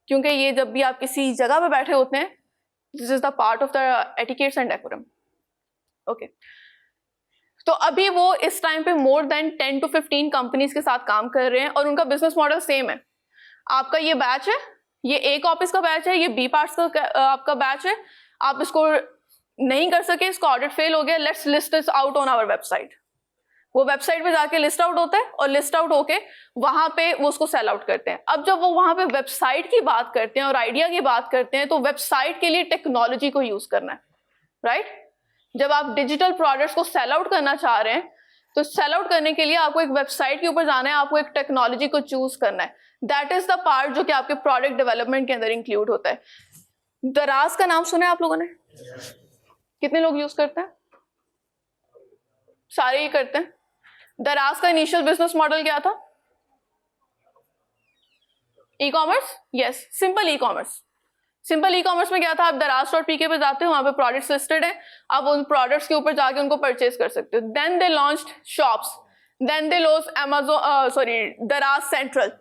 क्योंकि ये जब भी आप किसी जगह पे बैठे होते हैं, this is the part of the etiquette and decorum. Okay. तो अभी वो इस टाइम पे more than 10 to 15 कंपनीज के साथ काम कर रहे हैं और उनका बिजनेस मॉडल सेम है. आपका ये बैच है, ये A ऑफिस का बैच है, ये B पार्ट्स का आपका बैच है. आप इसको नहीं कर सके, इसका ऑडिट फेल हो गया, let's list this out on our website. वो वेबसाइट पे जाके लिस्ट आउट होता है और लिस्ट आउट होके वहां पे वो उसको सेल आउट करते हैं. अब जब वो वहां पे वेबसाइट की बात करते हैं और आइडिया की बात करते हैं, तो वेबसाइट के लिए टेक्नोलॉजी को यूज करना है, राइट? जब आप डिजिटल प्रोडक्ट्स को सेल आउट करना चाह रहे हैं, तो सेल आउट करने के लिए आपको एक वेबसाइट के ऊपर जाना है, आपको एक टेक्नोलॉजी को चूज करना है. दैट इज द पार्ट जो कि आपके प्रोडक्ट डेवलपमेंट के अंदर इंक्लूड होता है. दराज का नाम सुना है आप लोगों ने? कितने लोग यूज करते हैं? सारे ही करते हैं. दराज का इनिशियल बिजनेस मॉडल क्या था? E commerce. Yes, simple e commerce. Simple e commerce में क्या था, आप daraz.pk पे जाते हो, वहां पे प्रोडक्ट्स लिस्टेड है, आप उन प्रोडक्ट्स के ऊपर जाके उनको परचेज कर सकते हो. Then they launched shops, then they launch daraz central.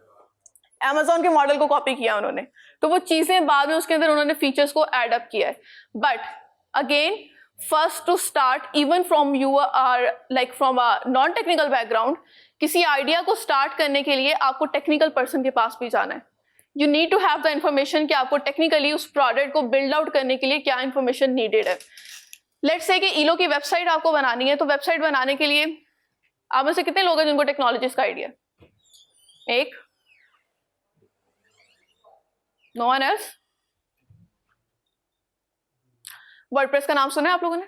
Amazon के मॉडल को कॉपी किया उन्होंने, तो वो चीजें बाद में उसके अंदर उन्होंने फीचर्स को एड अप किया है. But again first to start, even from you are like from a non technical background, किसी आइडिया को स्टार्ट करने के लिए आपको टेक्निकल पर्सन के पास भी जाना है. You need to have the information कि आपको टेक्निकली उस प्रोडक्ट को बिल्ड आउट करने के लिए क्या इंफॉर्मेशन नीडेड है. लेट्स से कि ईलो की वेबसाइट आपको बनानी है, तो वेबसाइट बनाने के लिए आप में से कितने लोग हैं जिनको टेक्नोलॉजीज का आइडिया? एक, नो वन एल्स? वर्डप्रेस का नाम सुना है आप लोगों ने?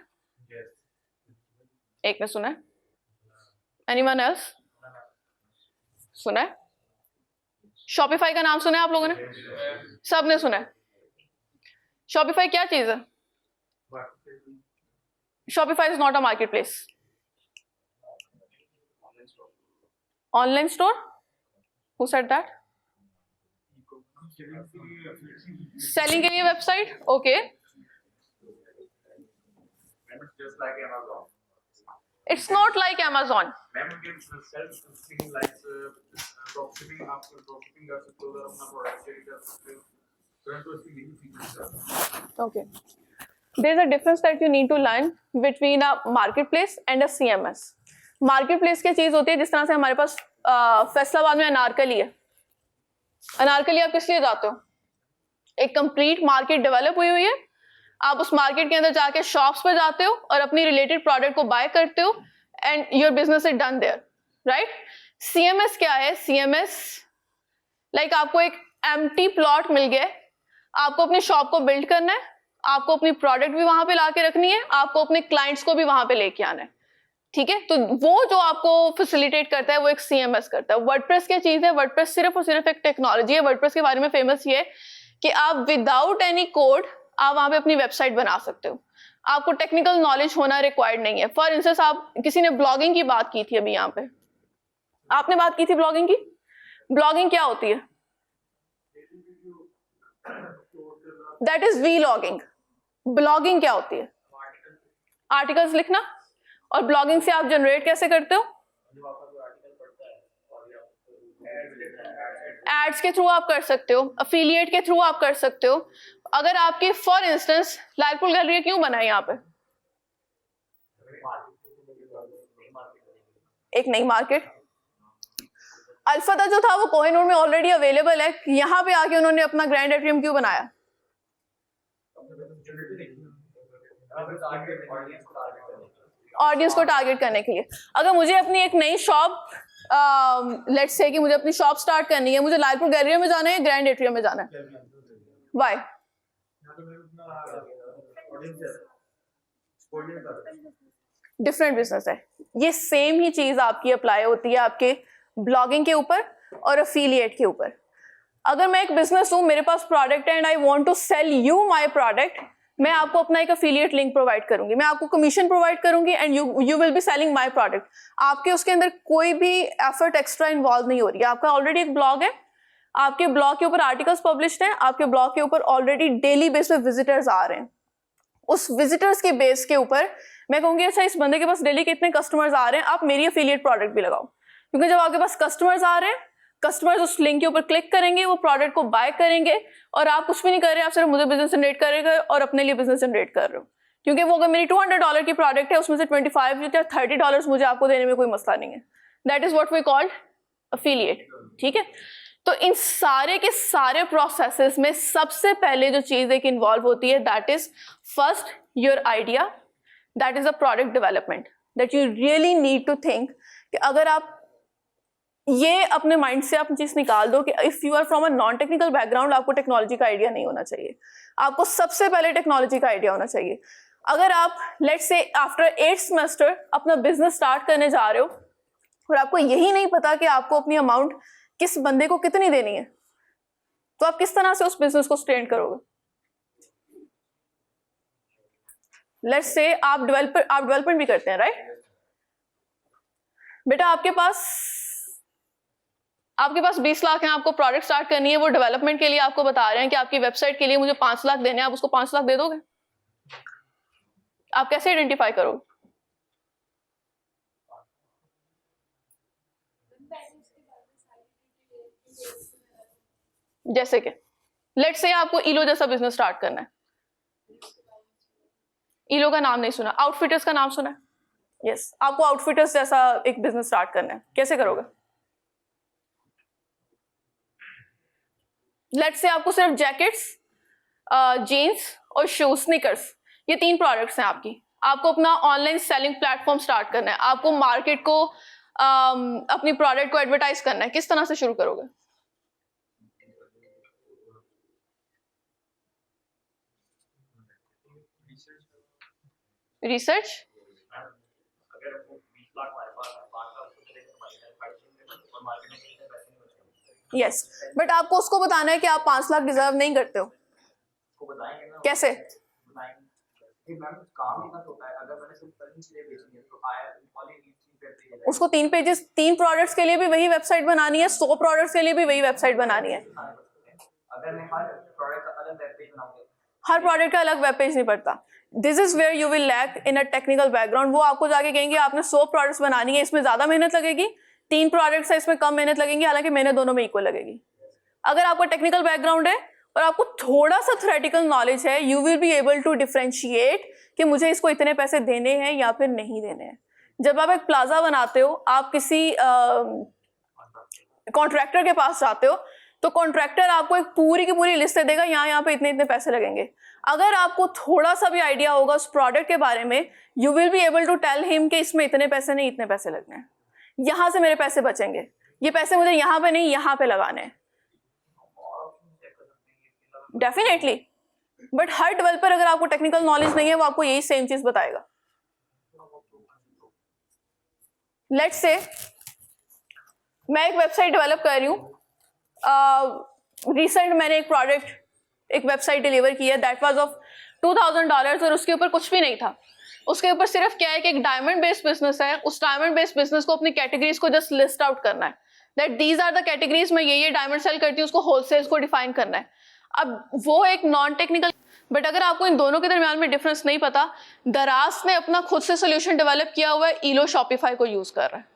एक ने सुना है? Anyone else? सुना है? शॉपिफाई का नाम सुना है आप लोगों ने? सब ने सुना है. शॉपिफाई क्या चीज है? Shopify is not a market place. Online store? Who said that? Selling के लिए website. Okay, just like Amazon. It's not like Amazon. Ma'am, you can sell something like dropshipping. आप dropshipping कर सकते हो, अगर अपना प्रोडक्ट सेल कर सकते हो, तुरंत तो इसकी लिंक फीचर्स है. Okay. There's a difference that you need to learn between a marketplace and a CMS. Marketplace की चीज होती है जिस तरह से हमारे पास फैसलाबाद में अनारकली है. अनारकली आप किस लिए जाते हो? एक कंप्लीट मार्केट डेवलप हुई हुई है, आप उस मार्केट के अंदर जाके शॉप्स पे जाते हो और अपनी रिलेटेड प्रोडक्ट को बाय करते हो and your business is done there, right? CMS क्या है? CMS लाइक आपको एक एम्प्टी प्लॉट मिल गया है, आपको अपनी शॉप को बिल्ड करना है, आपको अपनी प्रोडक्ट भी वहां पे लाके रखनी है, आपको अपने क्लाइंट्स को भी वहां पे लेके आना है. ठीक है, तो वो जो आपको फैसिलिटेट करता है वो एक CMS करता है. वर्डप्रेस क्या चीज है? वर्डप्रेस सिर्फ और सिर्फ एक टेक्नोलॉजी है. वर्डप्रेस के बारे में फेमस ये है कि आप विदाउट एनी कोड आप वहां पे अपनी वेबसाइट बना सकते हो. आपको टेक्निकल नॉलेज होना रिक्वायर्ड नहीं है. फॉर इंस्टेंस, आप किसी ने ब्लॉगिंग की बात की थी अभी, यहाँ पे आपने बात की थी ब्लॉगिंग की. ब्लॉगिंग क्या होती है? That is vlogging. ब्लॉगिंग क्या होती है? आर्टिकल्स लिखना. और ब्लॉगिंग से आप जनरेट कैसे करते हो? एड्स के थ्रू आप कर सकते हो, अफिलिएट के थ्रू आप कर सकते हो. अगर आपकी फॉर इंस्टेंस लालपुर गैलरी क्यों बनाई यहाँ पे? एक नई मार्केट. अल्फादा जो था वो कोहिनूर में ऑलरेडी अवेलेबल है, यहाँ पे आके उन्होंने अपना ग्रैंड एट्रियम क्यों बनाया? ऑडियंस को टारगेट करने के लिए. अगर मुझे अपनी एक नई शॉप लेट्स से कि मुझे अपनी शॉप स्टार्ट करनी है, मुझे लालपुर गैलरी में जाना है, ग्रैंड एट्रियम में जाना है? व्हाई? डिफरेंट बिजनेस है. ये सेम ही चीज आपकी अप्लाई होती है आपके ब्लॉगिंग के ऊपर और अफिलिएट के ऊपर. अगर मैं एक बिजनेस हूं, मेरे पास प्रोडक्ट है and I want to sell you my product, मैं आपको अपना एक अफिलिएट लिंक प्रोवाइड करूंगी, मैं आपको कमीशन प्रोवाइड करूंगी and you will be selling my product. आपके उसके अंदर कोई भी एफर्ट एक्स्ट्रा इन्वॉल्व नहीं हो रही है. आपका ऑलरेडी एक ब्लॉग है, आपके ब्लॉग के ऊपर आर्टिकल्स पब्लिश्ड हैं, आपके ब्लॉग के ऊपर ऑलरेडी डेली बेस पे विजिटर्स आ रहे हैं. उस विजिटर्स के बेस के ऊपर मैं कहूंगी अच्छा इस बंदे के पास डेली कितने कस्टमर्स आ रहे हैं, आप मेरी अफिलिएट प्रोडक्ट भी लगाओ. क्योंकि जब आपके पास कस्टमर्स आ रहे हैं, कस्टमर्स उस लिंक के ऊपर क्लिक करेंगे, वो प्रोडक्ट को बाय करेंगे और आप कुछ भी नहीं कर रहे, आप सिर्फ मुझे बिजनेस जनरेट करेंगे और अपने लिए बिजनेस जनरेट कर रहे हो. क्योंकि वो अगर मेरी $200 की प्रोडक्ट है, उसमें से $25 या $30 मुझे आपको देने में कोई मसला नहीं है. That is what we called affiliate. ठीक है, तो इन सारे के सारे प्रोसेसेस में सबसे पहले जो चीज एक इन्वॉल्व होती है that is first your idea, that is a product development that you really need to think. कि अगर आप ये अपने माइंड से आप चीज निकाल दो कि if you are from a non technical background, आपको टेक्नोलॉजी का आइडिया नहीं होना चाहिए. आपको सबसे पहले टेक्नोलॉजी का आइडिया होना चाहिए. अगर आप let's say after 8th semester अपना बिजनेस स्टार्ट करने जा रहे हो और आपको यही नहीं पता कि आपको अपनी अमाउंट किस बंदे को कितनी देनी है, तो आप किस तरह से उस बिजनेस को स्टेंड करोगे? लेट्स से आप डेवलपमेंट भी करते हैं, राइट? बेटा आपके पास 20 लाख है, आपको प्रोडक्ट स्टार्ट करनी है, वो डेवलपमेंट के लिए आपको बता रहे हैं कि आपकी वेबसाइट के लिए मुझे 5 लाख देने हैं, आप उसको 5 लाख दे दोगे? आप कैसे आइडेंटिफाई करोगे? जैसे कि लेट्स से आपको ईलो जैसा बिजनेस स्टार्ट करना है। ईलो का नाम नहीं सुना, आउटफिटर्स का नाम सुना है? यस, आपको आउटफिटर्स जैसा एक बिजनेस स्टार्ट करना है, कैसे करोगे? लेट्स से आपको सिर्फ जैकेट्स, जीन्स और शूज, स्नीकर्स, ये 3 प्रोडक्ट्स हैं आपकी। आपको अपना ऑनलाइन सेलिंग प्लेटफॉर्म स्टार्ट करना है, आपको मार्केट को अपनी प्रोडक्ट को एडवर्टाइज करना है। किस तरह से शुरू करोगे? रिसर्च। अगर वो 20 लाख हमारे पास है, 5 लाख उसको चलेगा तो हमारे पास और मार्केट में कहीं पैसे नहीं बचेंगे। यस, बट आपको उसको बताना है कि आप 5 लाख डिजर्व नहीं करते हो। उसको बताएंगे ना, कैसे? बताएंगे कि मैम काम ही ना होता है। अगर मैंने सिर्फ कल के लिए बेचनी है तो आया ऑल इन ईच उसको 3 पेजेस, 3 प्रोडक्ट्स के लिए भी वही वेबसाइट बनानी है, 100 प्रोडक्ट्स के लिए भी वही वेबसाइट बनानी है। अगर मैं हर प्रोडक्ट का अलग वेब पेज बनाऊंगा, हर प्रोडक्ट का अलग वेब पेज नहीं पड़ता। This is where you will lack in a technical background. वो आपको जाके कहेंगे आपने 100 प्रोडक्ट्स बनानी है, इसमें ज्यादा मेहनत लगेगी, 3 प्रोडक्ट्स है इसमें कम मेहनत लगेगी, हालांकि मेहनत दोनों में इक्वल लगेगी। अगर आपका टेक्निकल बैकग्राउंड है और आपको थोड़ा सा थ्योरेटिकल नॉलेज है, you will be able to differentiate कि मुझे इसको इतने पैसे देने हैं या फिर नहीं देने हैं। जब आप एक प्लाजा बनाते हो, आप किसी कॉन्ट्रैक्टर के पास जाते हो, तो कॉन्ट्रैक्टर आपको एक पूरी की पूरी लिस्ट दे देगा, यहाँ पे इतने इतने पैसे लगेंगे। अगर आपको थोड़ा सा भी आइडिया होगा उस प्रोडक्ट के बारे में, you will be able to tell him कि इसमें इतने पैसे नहीं, इतने पैसे लगने हैं, यहाँ से मेरे पैसे बचेंगे, ये पैसे मुझे यहाँ पे नहीं यहाँ पे लगाने हैं। डेफिनेटली, बट हर डेवलपर, अगर आपको टेक्निकल नॉलेज नहीं है, वो आपको यही सेम चीज बताएगा। लेट्स से मैं एक वेबसाइट डेवलप कर रही हूँ, रिसेंट मैंने एक प्रोडक्ट, एक वेबसाइट डिलीवर की है, दैट वाज ऑफ $2000 और उसके ऊपर कुछ भी नहीं था। उसके ऊपर सिर्फ क्या है कि एक डायमंड बेस्ड बिजनेस है, उस डायमंड बेस्ड बिजनेस को अपनी कैटेगरीज को जस्ट लिस्ट आउट करना है, that these are the categories, मैं ये डायमंड सेल करती हूँ, उसको होलसेल्स को डिफाइन करना है। अब वो एक नॉन टेक्निकल, बट अगर आपको इन दोनों के दरमियान में डिफरेंस नहीं पता, दराज ने अपना खुद से सोल्यूशन डेवलप किया हुआ है, ईलो शॉपिफाई को यूज कर रहा है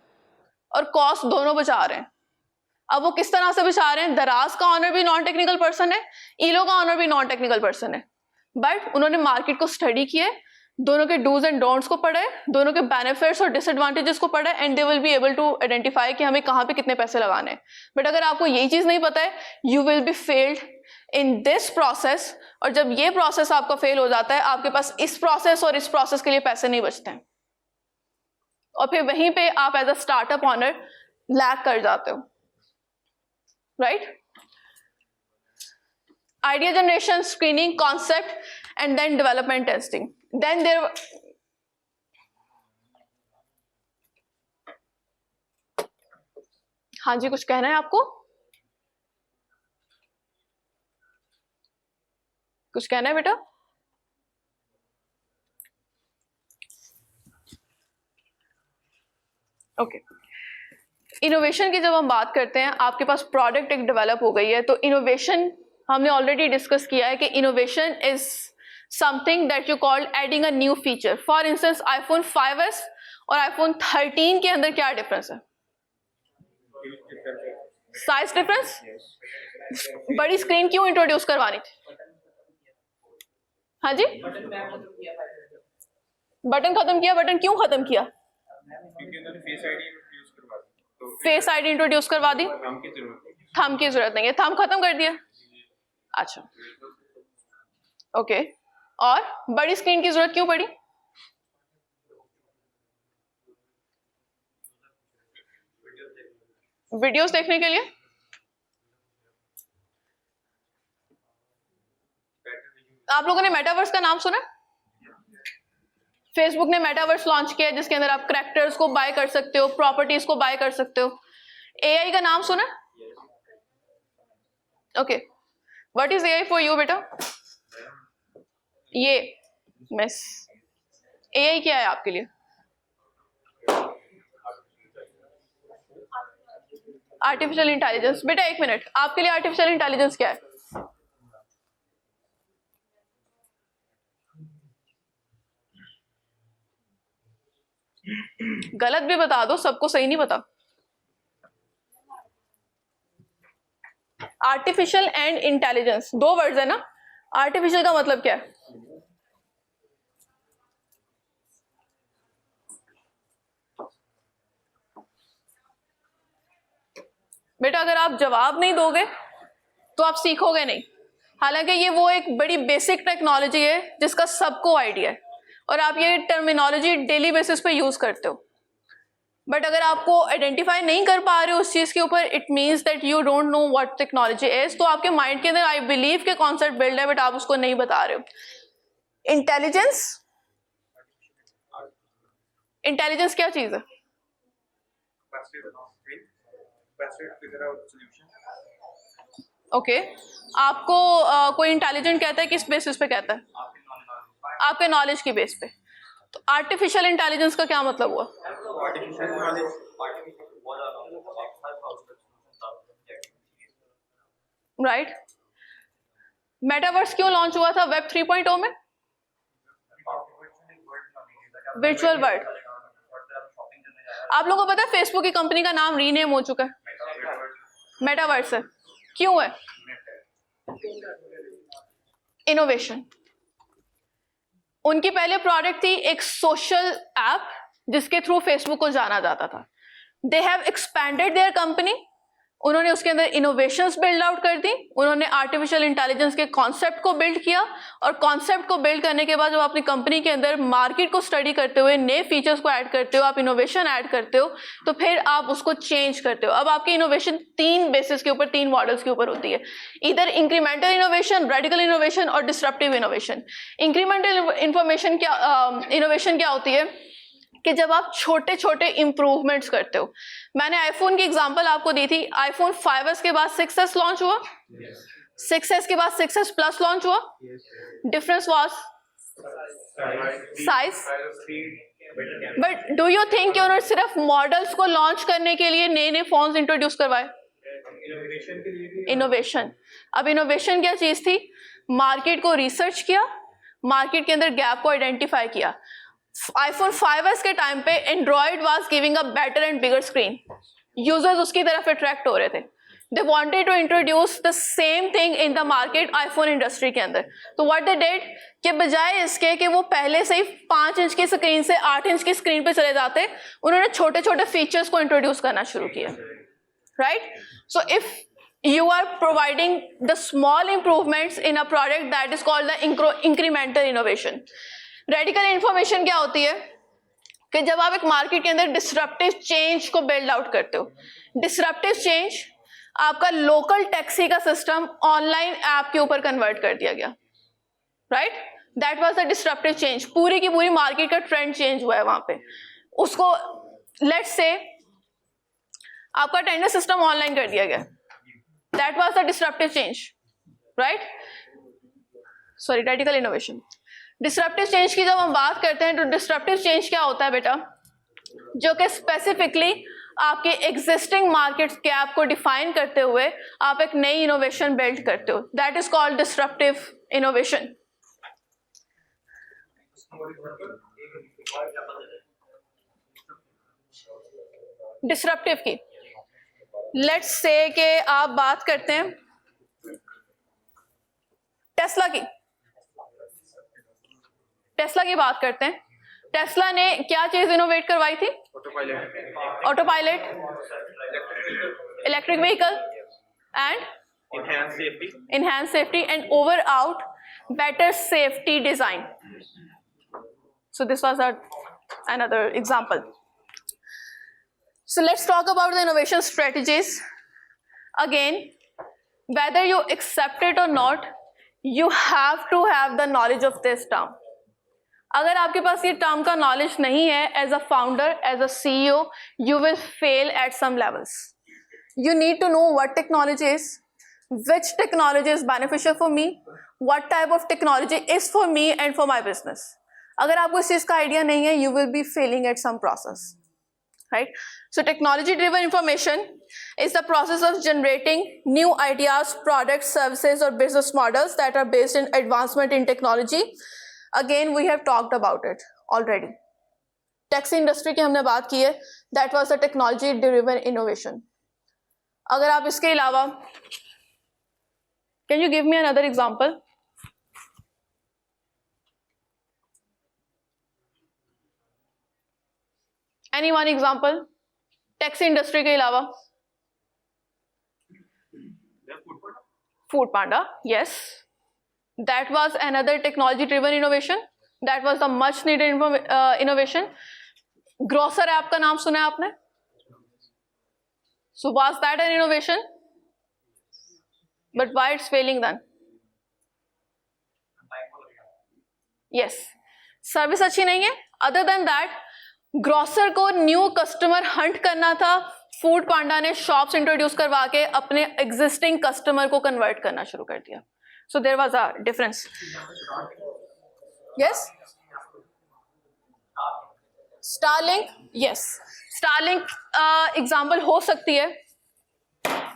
और कॉस्ट दोनों बचा रहे हैं। अब वो किस तरह से बचा रहे हैं? दराज का ऑनर भी नॉन टेक्निकल पर्सन है, ईलो का ऑनर भी नॉन टेक्निकल पर्सन है, बट उन्होंने मार्केट को स्टडी किए, दोनों के डूज एंड डोंट्स को पढ़े, दोनों के बेनिफिट्स और डिसएडवांटेजेस को पढ़े, and they will be able to identify कि हमें कहाँ पे कितने पैसे लगाने हैं। बट अगर आपको यही चीज नहीं पता है, you will B failed in this process, और जब ये प्रोसेस आपका फेल हो जाता है, आपके पास इस प्रोसेस और इस प्रोसेस के लिए पैसे नहीं बचते हैं, और फिर वहीं पे आप as a startup owner lag कर जाते हो, right? Idea generation, screening, concept, and then development testing. Then there, हाँ जी, कुछ कहना है आपको? कुछ कहना है बेटा? ओके, इनोवेशन की जब हम बात करते हैं, आपके पास प्रोडक्ट एक डेवलप हो गई है, तो इनोवेशन हमने ऑलरेडी डिस्कस किया है कि innovation is something that you called adding a new feature. For instance iPhone 5s और iPhone 13 के अंदर क्या डिफरेंस है? Size difference? बड़ी स्क्रीन क्यों इंट्रोड्यूस करवानी थी? हाँ जी, बटन खत्म किया। बटन क्यों खत्म किया? फेस आईडी इंट्रोड्यूस करवा दी, थंब की जरूरत नहीं है, थंब खत्म कर दिया। अच्छा, ओके, और बड़ी स्क्रीन की जरूरत क्यों पड़ी? वीडियोस देखने के लिए। आप लोगों ने मेटावर्स का नाम सुना? फेसबुक ने मेटावर्स लॉन्च किया है, जिसके अंदर आप कैरेक्टर्स को बाय कर सकते हो, प्रॉपर्टीज को बाय कर सकते हो। AI का नाम सुना? Okay, what is AI for you बेटा? ये मिस AI क्या है आपके लिए? Artificial intelligence. बेटा एक मिनट, आपके लिए आर्टिफिशियल इंटेलिजेंस क्या है? गलत भी बता दो, सबको सही नहीं पता। आर्टिफिशियल एंड इंटेलिजेंस दो वर्ड्स है ना। आर्टिफिशियल का मतलब क्या है? बेटा अगर आप जवाब नहीं दोगे तो आप सीखोगे नहीं। हालांकि ये वो एक बड़ी बेसिक टेक्नोलॉजी है जिसका सबको आइडिया है और आप ये टर्मिनोलॉजी डेली बेसिस पे यूज करते हो, बट अगर आपको आइडेंटिफाई नहीं कर पा रहे हो उस चीज के ऊपर, it means that you don't know what technology is. तो आपके माइंड के अंदर आई बिलीव के कॉन्सेप्ट बिल्ड है बट आप उसको नहीं बता रहे हो। इंटेलिजेंस, इंटेलिजेंस क्या चीज है? ओके, आपको कोई इंटेलिजेंट कहता है किस बेसिस पे कहता है? आपके नॉलेज की बेस पे। तो आर्टिफिशियल इंटेलिजेंस का क्या मतलब हुआ? राइट। मेटावर्स क्यों लॉन्च हुआ था वेब 3.0 में? Virtual world. आप लोगों को पता है फेसबुक की कंपनी का नाम रीनेम हो चुका है, मेटावर्स है। क्यों है? इनोवेशन। उनकी पहले प्रोडक्ट थी एक सोशल ऐप जिसके थ्रू फेसबुक को जाना जाता था। They have expanded their company, उन्होंने उसके अंदर इनोवेशंस बिल्ड आउट कर दी, उन्होंने आर्टिफिशियल इंटेलिजेंस के कॉन्सेप्ट को बिल्ड किया और कॉन्सेप्ट को बिल्ड करने के बाद जब अपनी कंपनी के अंदर मार्केट को स्टडी करते हुए नए फीचर्स को ऐड करते हो, आप इनोवेशन ऐड करते हो, तो फिर आप उसको चेंज करते हो। अब आपकी इनोवेशन 3 बेसिस के ऊपर, 3 मॉडल्स के ऊपर होती है, इधर इंक्रीमेंटल इनोवेशन, रेडिकल इनोवेशन और डिसरप्टिव इनोवेशन। इंक्रीमेंटल इनोवेशन क्या होती है कि जब आप छोटे छोटे इंप्रूवमेंट्स करते हो। मैंने आईफोन की एग्जांपल आपको दी थी। आईफोन 5S के बाद 6S लॉन्च हुआ, 6S के बाद 6S प्लस लॉन्च हुआ। Difference was size. But do you think कि उन्होंने सिर्फ मॉडल्स को लॉन्च करने के लिए नए नए फोन्स इंट्रोड्यूस करवाए? इनोवेशन। अब इनोवेशन क्या चीज थी? मार्केट को रिसर्च किया, मार्केट के अंदर गैप को आइडेंटिफाई किया। आईफोन 5S के टाइम पे android was giving a better and bigger screen, users उसकी तरफ अट्रैक्ट हो रहे थे। They wanted to introduce the same thing in the market iPhone industry के अंदर। तो व्हाट दे डिड कि बजाय इसके कि वो पहले से ही 5 इंच की स्क्रीन से 8 इंच की स्क्रीन पे चले जाते, उन्होंने छोटे छोटे फीचर्स को इंट्रोड्यूस करना शुरू किया। Right. So if you are providing the small improvements in a product, that is called the incremental innovation. Radical information क्या होती है कि जब आप एक मार्केट के अंदर डिसरप्टिव चेंज को बिल्ड आउट करते हो। डिसरप्टिव चेंज, आपका लोकल टैक्सी का सिस्टम ऑनलाइन ऐप के ऊपर कन्वर्ट कर दिया गया। Right, that was the disruptive change. पूरी की पूरी मार्केट का ट्रेंड चेंज हुआ है वहां पे। उसको लेट्स से आपका टेंडर सिस्टम ऑनलाइन कर दिया गया, that was the disruptive change. Right, sorry, radical innovation. Disruptive change की जब हम बात करते हैं तो डिसरप्टिव चेंज क्या होता है बेटा? जो कि स्पेसिफिकली आपके एग्जिस्टिंग मार्केट गैप को डिफाइन करते हुए आप एक नई इनोवेशन बिल्ड करते हो, that is called disruptive innovation. Disruptive की लेट्स से कि आप बात करते हैं टेस्ला की। टेस्ला की बात करते हैं। टेस्ला ने क्या चीज इनोवेट करवाई थी? Autopilot, electric vehicle and enhanced safety and overall better safety design. So this was another example. So let's talk about the innovation strategies. Again, whether you accept it or not, you have to have the knowledge of this term. अगर आपके पास ये term का knowledge नहीं है, as a founder, as a CEO, you will fail at some levels. You need to know what technology is, which technology is beneficial for me, what type of technology is for me and for my business. अगर आपको इस चीज का idea नहीं है, you will be failing at some process. right? So technology driven information is the process of generating new ideas, products, services or business models that are based in advancement in technology. Again, we have talked about it already. Taxi industry की हमने बात की है, that was the technology driven innovation. अगर आप इसके अलावा, can you give me another example? Any one example taxi industry के अलावा? Food Panda, yes, that was another technology driven innovation, that was the much needed innovation. Grocer app का नाम सुना है आपने? So was that an innovation? But why it's failing then? Yes, service अच्छी नहीं है. Other than that, ग्रोसर को new customer Hunt करना था. फूड पांडा ने शॉप्स इंट्रोड्यूस करवा के अपने एग्जिस्टिंग कस्टमर को कन्वर्ट करना शुरू कर दिया. So there was a difference. Yes? Starlink, yes. Starlink example हो सकती है,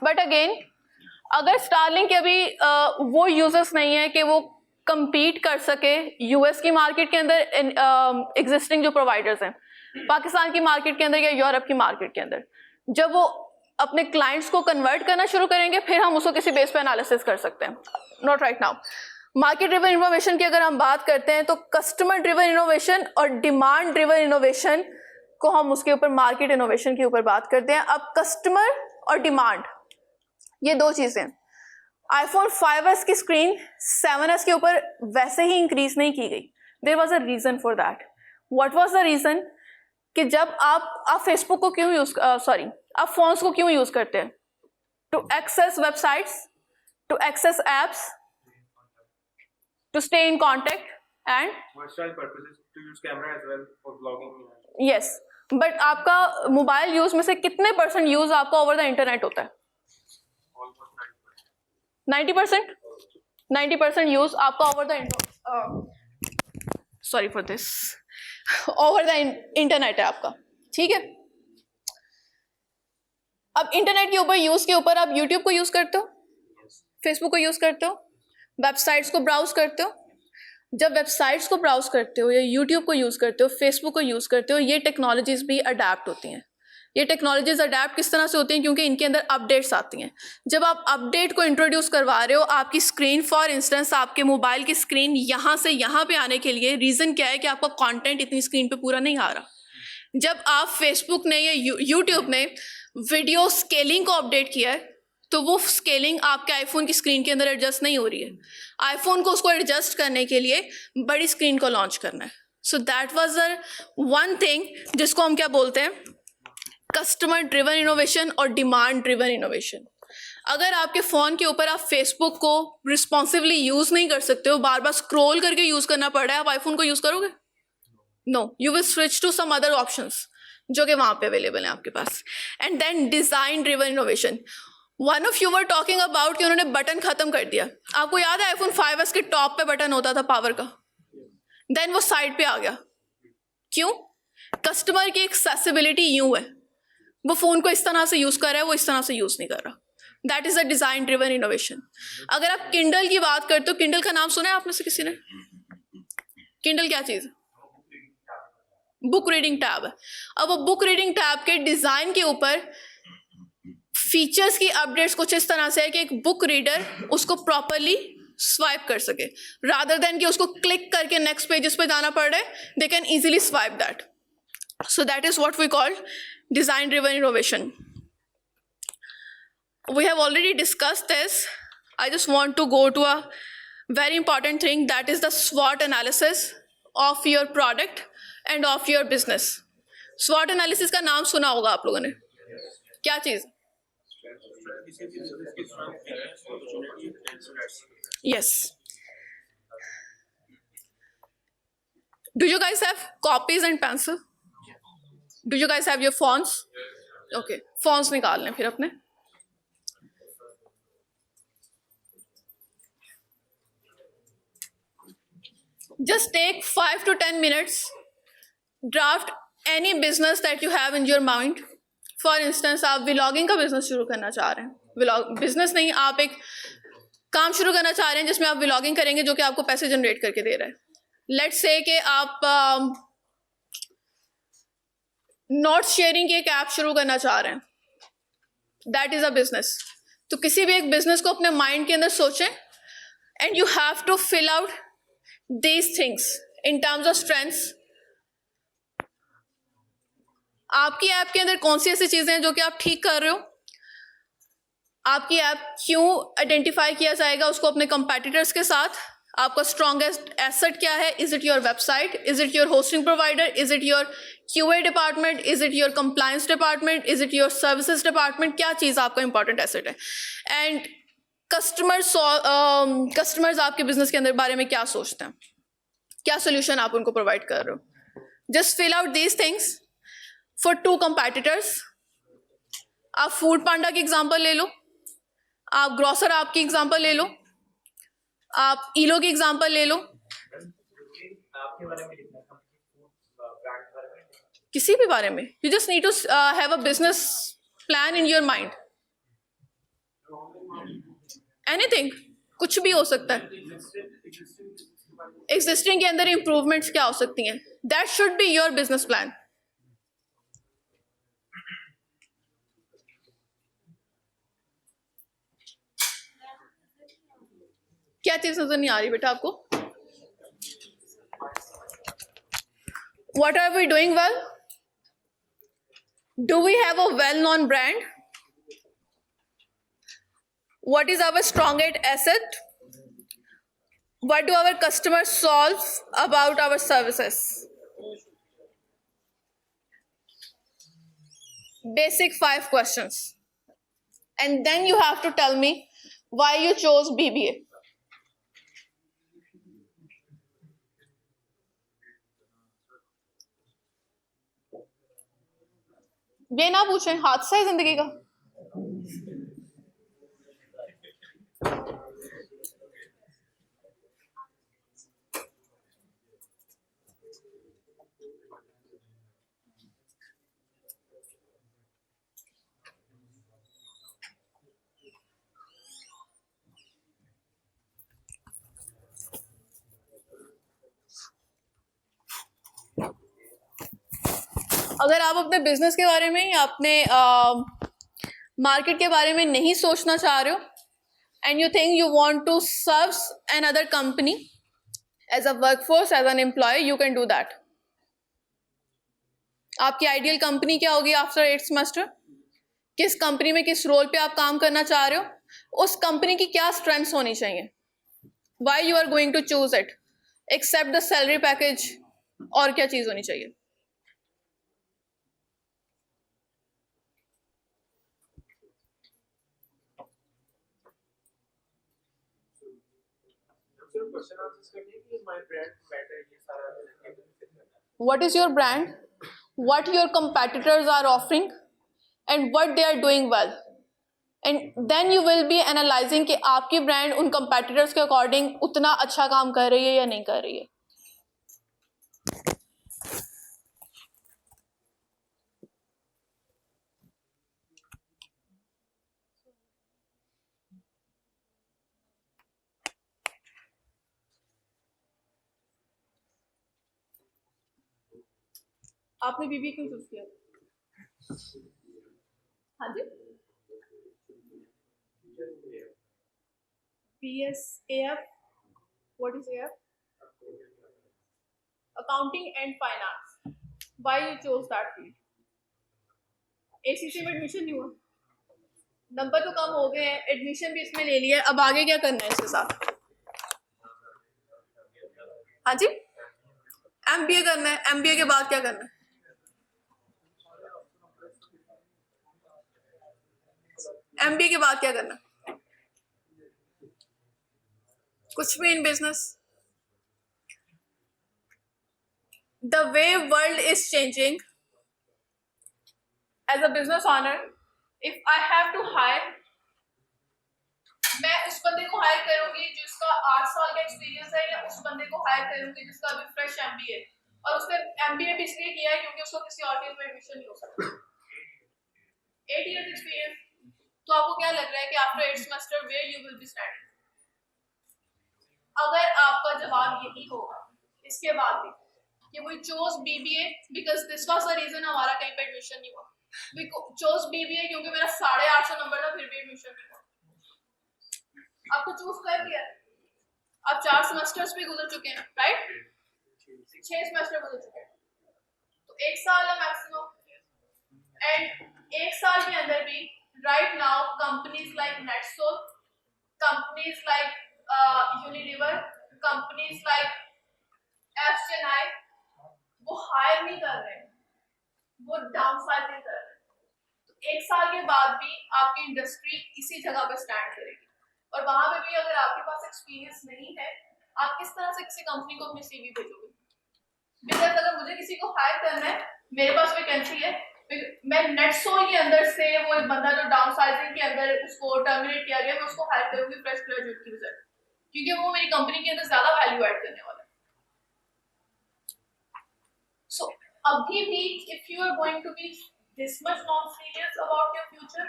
बट अगेन अगर Starlink के अभी वो यूजर्स नहीं है कि वो compete कर सके यूएस की मार्केट के अंदर एग्जिस्टिंग जो प्रोवाइडर्स हैं, पाकिस्तान की मार्केट के अंदर या यूरोप की मार्केट के अंदर, जब वो अपने क्लाइंट्स को कन्वर्ट करना शुरू करेंगे फिर हम उसको किसी बेस पे एनालिसिस कर सकते हैं. Not right now. Market driven innovation की अगर हम बात करते हैं तो कस्टमर ड्रिवन इनोवेशन और डिमांड ड्रिवन इनोवेशन को हम उसके ऊपर मार्केट इनोवेशन के ऊपर बात करते हैं. अब कस्टमर और डिमांड ये दो चीजें. आईफोन 5s की स्क्रीन 7s के ऊपर वैसे ही इंक्रीज नहीं की गई. There was a reason for that. What was the reason? कि जब आप फेसबुक को क्यों यूज आप फोन्स को क्यों यूज करते हैं? To access websites, to access apps, to stay in contact and versatile purposes, to use camera as well for vlogging. yes, but आपका मोबाइल यूज में से कितने % यूज आपका ओवर द इंटरनेट होता है? Almost 90%. 90% यूज आपका over the sorry for this over the internet है आपका. ठीक है. अब इंटरनेट के ऊपर यूज के ऊपर आप यूट्यूब को यूज करते हो, फेसबुक को यूज करते हो, वेबसाइट्स को ब्राउज करते हो. जब वेबसाइट्स को ब्राउज करते हो या यूट्यूब को यूज़ करते हो, फेसबुक को यूज़ करते हो, ये टेक्नोलॉजीज भी अडेप्ट होती हैं. ये टेक्नोलॉजीज अडेप्ट किस तरह से होती हैं? क्योंकि इनके अंदर अपडेट्स आती हैं. जब आप अपडेट को इंट्रोड्यूस करवा रहे हो, आपकी स्क्रीन फॉर इंस्टेंस आपके मोबाइल की स्क्रीन यहाँ से यहाँ पे आने के लिए रीज़न क्या है कि आपका कंटेंट इतनी स्क्रीन पे पूरा नहीं आ रहा. जब आप फेसबुक ने या यूट्यूब ने वीडियो स्केलिंग को अपडेट किया है तो वो स्केलिंग आपके आईफोन की स्क्रीन के अंदर एडजस्ट नहीं हो रही है. आईफोन को उसको एडजस्ट करने के लिए बड़ी स्क्रीन को लॉन्च करना है. So that was the one thing जिसको हम क्या बोलते हैं? कस्टमर ड्रिवन इनोवेशन और डिमांड ड्रिवन इनोवेशन. अगर आपके फ़ोन के ऊपर आप फेसबुक को रिस्पॉन्सिवली यूज़ नहीं कर सकते हो, बार बार स्क्रॉल करके यूज़ करना पड़ रहा है, आप आईफोन को यूज़ करोगे? No, you will switch to some other options जो कि वहाँ पे अवेलेबल हैं आपके पास. And then design driven innovation. One of you were talking about कि उन्होंने बटन खत्म कर दिया. आपको याद है आईफोन 5s के टॉप पे बटन होता था पावर का, देन वो साइड पे आ गया. क्यों? कस्टमर की एक्सेसिबिलिटी यूं है, वो फोन को इस तरह से यूज कर रहा है, वो इस तरह से यूज नहीं कर रहा. That is a design driven innovation. अगर आप किंडल की बात करते हो, किंडल का नाम सुना है आप में से किसी ने? किंडल क्या चीज है? बुक रीडिंग टैब है. अब वो बुक रीडिंग टैब के डिजाइन के ऊपर फीचर्स की अपडेट्स कुछ इस तरह से है कि एक बुक रीडर उसको प्रॉपरली स्वाइप कर सके, रादर देन कि उसको क्लिक करके नेक्स्ट पेजेस पे जाना पड़ रहा है, they can easily swipe that. So that is what we call design driven innovation. We have already discussed this. I just want to go to a very important thing, that is the SWOT analysis of your product and of your business. SWOT analysis का नाम सुना होगा आप लोगों ने. क्या चीज़? Yes. Do you guys have copies and pencil? Do you guys have your phones? Okay, phones निकाल लें फिर अपने. Just take 5 to 10 minutes, draft any business that you have in your mind. For instance आप vlogging का business शुरू करना चाह रहे हैं. बिजनेस नहीं, आप एक काम शुरू करना चाह रहे हैं जिसमें आप व्लॉगिंग करेंगे जो कि आपको पैसे जनरेट करके दे रहा है. लेट्स से कि आप नोट शेयरिंग की एक ऐप शुरू करना चाह रहे हैं. That is a business. तो किसी भी एक बिजनेस को अपने माइंड के अंदर सोचें and you have to fill out these things in terms of strengths. आपकी ऐप के अंदर कौन सी ऐसी चीजें हैं जो कि आप ठीक कर रहे हो. आपकी ऐप क्यों आइडेंटिफाई किया जाएगा उसको अपने कंपेटिटर्स के साथ. आपका स्ट्रॉन्गेस्ट एसेट क्या है. Is it your website, is it your hosting provider, is it your QA department, is it your compliance department, is it your services department. क्या चीज़ आपका इंपॉर्टेंट एसेट है. एंड कस्टमर्स आपके business के अंदर बारे में क्या सोचते हैं, क्या सोल्यूशन आप उनको प्रोवाइड कर रहे हो. Just fill out these things for 2 competitors. आप फूड पांडा की एग्जांपल ले लो, आप ग्रोसर ऐप की एग्जांपल ले लो, आप ईलो की एग्जांपल ले लो. आपके बारे में लिखना था, ब्रांड के बारे में. किसी भी बारे में. You just need to have a business plan in your mind. Anything, कुछ भी हो सकता है. एग्जिस्टिंग के अंदर इंप्रूवमेंट्स क्या हो सकती हैं. That should be your business plan. क्या चीज नजर नहीं आ रही बेटा आपको. What are we doing well? Do we have a well-known brand? What is our strongest asset? What do our customers solve about our services? Basic 5 questions. And then you have to tell me why you chose BBA. ये ना पूछें, हादसा है जिंदगी का. अगर आप अपने बिजनेस के बारे में या अपने मार्केट के बारे में नहीं सोचना चाह रहे हो and you think you want to serve an other company as a workforce, as an employ, you can do that. आपकी आइडियल कंपनी क्या होगी आफ्टर 8th सेमेस्टर. किस कंपनी में किस रोल पे आप काम करना चाह रहे हो, उस कंपनी की क्या स्ट्रेंथ्स होनी चाहिए, why you are going to choose it, except the salary package. और क्या चीज होनी चाहिए. What is your brand? What your competitors are offering, and what they are doing well. And then you will be analyzing कि आपकी brand उन competitors के according उतना अच्छा काम कर रही है या नहीं कर रही है. आपने बीबी क्यों चूज किया. हाँ जी. BSAF. What is AF? Accounting and Finance. Why you chose that field? ACC में एडमिशन नहीं हुआ, नंबर तो कम हो गए हैं, एडमिशन भी इसमें ले लिया, अब आगे क्या करना है इसके साथ. हाँ जी. MBA करना है. MBA के बाद क्या करना है. MBA के बाद क्या करना. कुछ भी in business. The way world is changing. As a business owner, if I have to hire, मैं उस बंदे को हायर करूंगी जिसका 8 साल का एक्सपीरियंस है, या उस बंदे को हायर करूंगी जिसका अभी फ्रेश MBA. और उसने MBA भी इसलिए किया है क्योंकि उसको किसी और चीज में एडमिशन नहीं हो सकता। 8 years experience, तो आपको क्या लग रहा है कि after 8 semester where you will be standing? अगर आपका जवाब यही होगा इसके बाद भी कि we chose BBA because this was the reason हमारा कहीं पे एडमिशन नहीं हुआ, we chose BBA क्योंकि मेरा 850 नंबर था फिर भी एडमिशन नहीं हुआ। आपको चूज कर लिया, आप 4 सेमेस्टर्स भी गुजर चुके हैं, राइट? 6 सेमेस्टर गुजर चुके हैं, तो 1 साल है मैक्सिमम। एंड 1 साल के अंदर भी right now companies like Netsol, companies like Unilever, companies like FCNI वो हायर नहीं कर रहे हैं, वो डाउनसाइजिंग कर रहे हैं। तो 1 साल के बाद भी आपकी इंडस्ट्री इसी जगह पे स्टैंड करेगी, और वहां पे भी अगर आपके पास एक्सपीरियंस नहीं है, आप किस तरह से किसी कंपनी को अपनी सीवी भेजोगे? बिकॉज अगर मुझे किसी को हायर करना है, मेरे पास वैकेंसी है, मैं नेटसोल के अंदर से वो एक बंदा जो डाउनसाइजिंग के अंदर उसको टर्मिनेट किया गया, मैं उसको हायर करूंगी फ्रेश ग्रेजुएट की वजह, क्योंकि वो मेरी कंपनी के अंदर ज्यादा वैल्यू ऐड करने वाला है। सो अभी भी if you are going to be this much not serious about your future,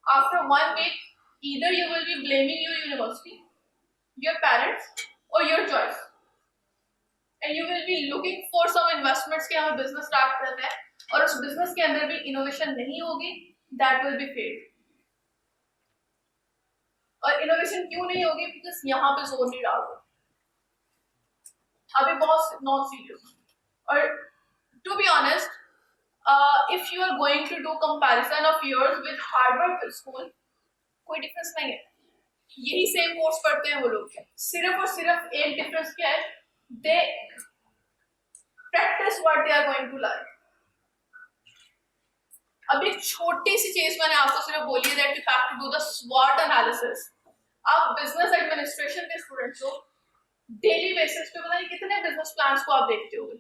after 1 week either you will be blaming your university, your parents or your choice, and you will be looking for some investments कि हमें business start करना है, और उस business के अंदर भी innovation नहीं होगी, that will be failed। और innovation क्यों नहीं होगी? because यहाँ पे जोर नहीं डाल रहे, अभी बहुत non serious। और to be honest, if you are going to do comparison of yours with Harvard school, कोई डिफरेंस नहीं है, यही सेम कोर्स पढ़ते हैं वो लोग, सिर्फ और सिर्फ एक डिफरेंस क्या है, they practice what they are going to learn. अब एक छोटी सी चीज मैंने आपको सिर्फ बोली है, that you have to do the स्वॉट एनालिसिस। आप बिजनेस एडमिनिस्ट्रेशन के स्टूडेंट्स हो, डेली बेसिस पे पता नहीं कितने बिजनेस प्लान्स को आप देखते होगे,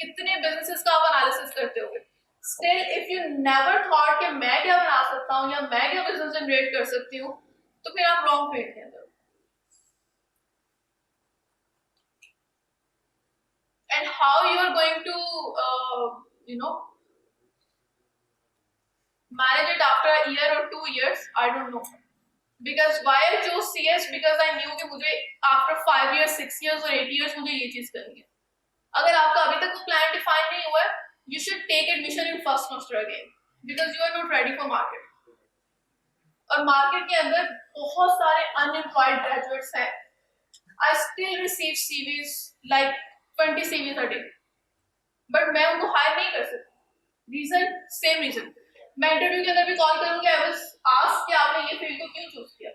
कितने बिजनेसेस का आप एनालिसिस करते होगे। Still, if you never thought कि मैं क्या बना सकता हूँ या मैं क्या बिजनेस जनरेट कर सकती हूँ, तो फिर आप रॉन्ग फील्ड के अंदर। And how you are going to, manage it after a year or 2 years, I don't know. Because why I chose CS? Because I knew कि मुझे after 5 years, 6 years और 8 years मुझे ये चीज करनी है। अगर आपका अभी तक वो प्लान डिफाइन नहीं हुआ है, you should take admission in first semester again because you are not ready for market। और मार्केट के अंदर बहुत सारे unemployed graduates हैं। I still receive CVs like 20 CVs a day, but मैं उनको हायर नहीं कर सकती। रीजन सेम रीजन, मैं इंटरव्यू के अंदर भी कॉल करूंगी, I will ask कि आपने ये फील्ड को क्यों चूज किया,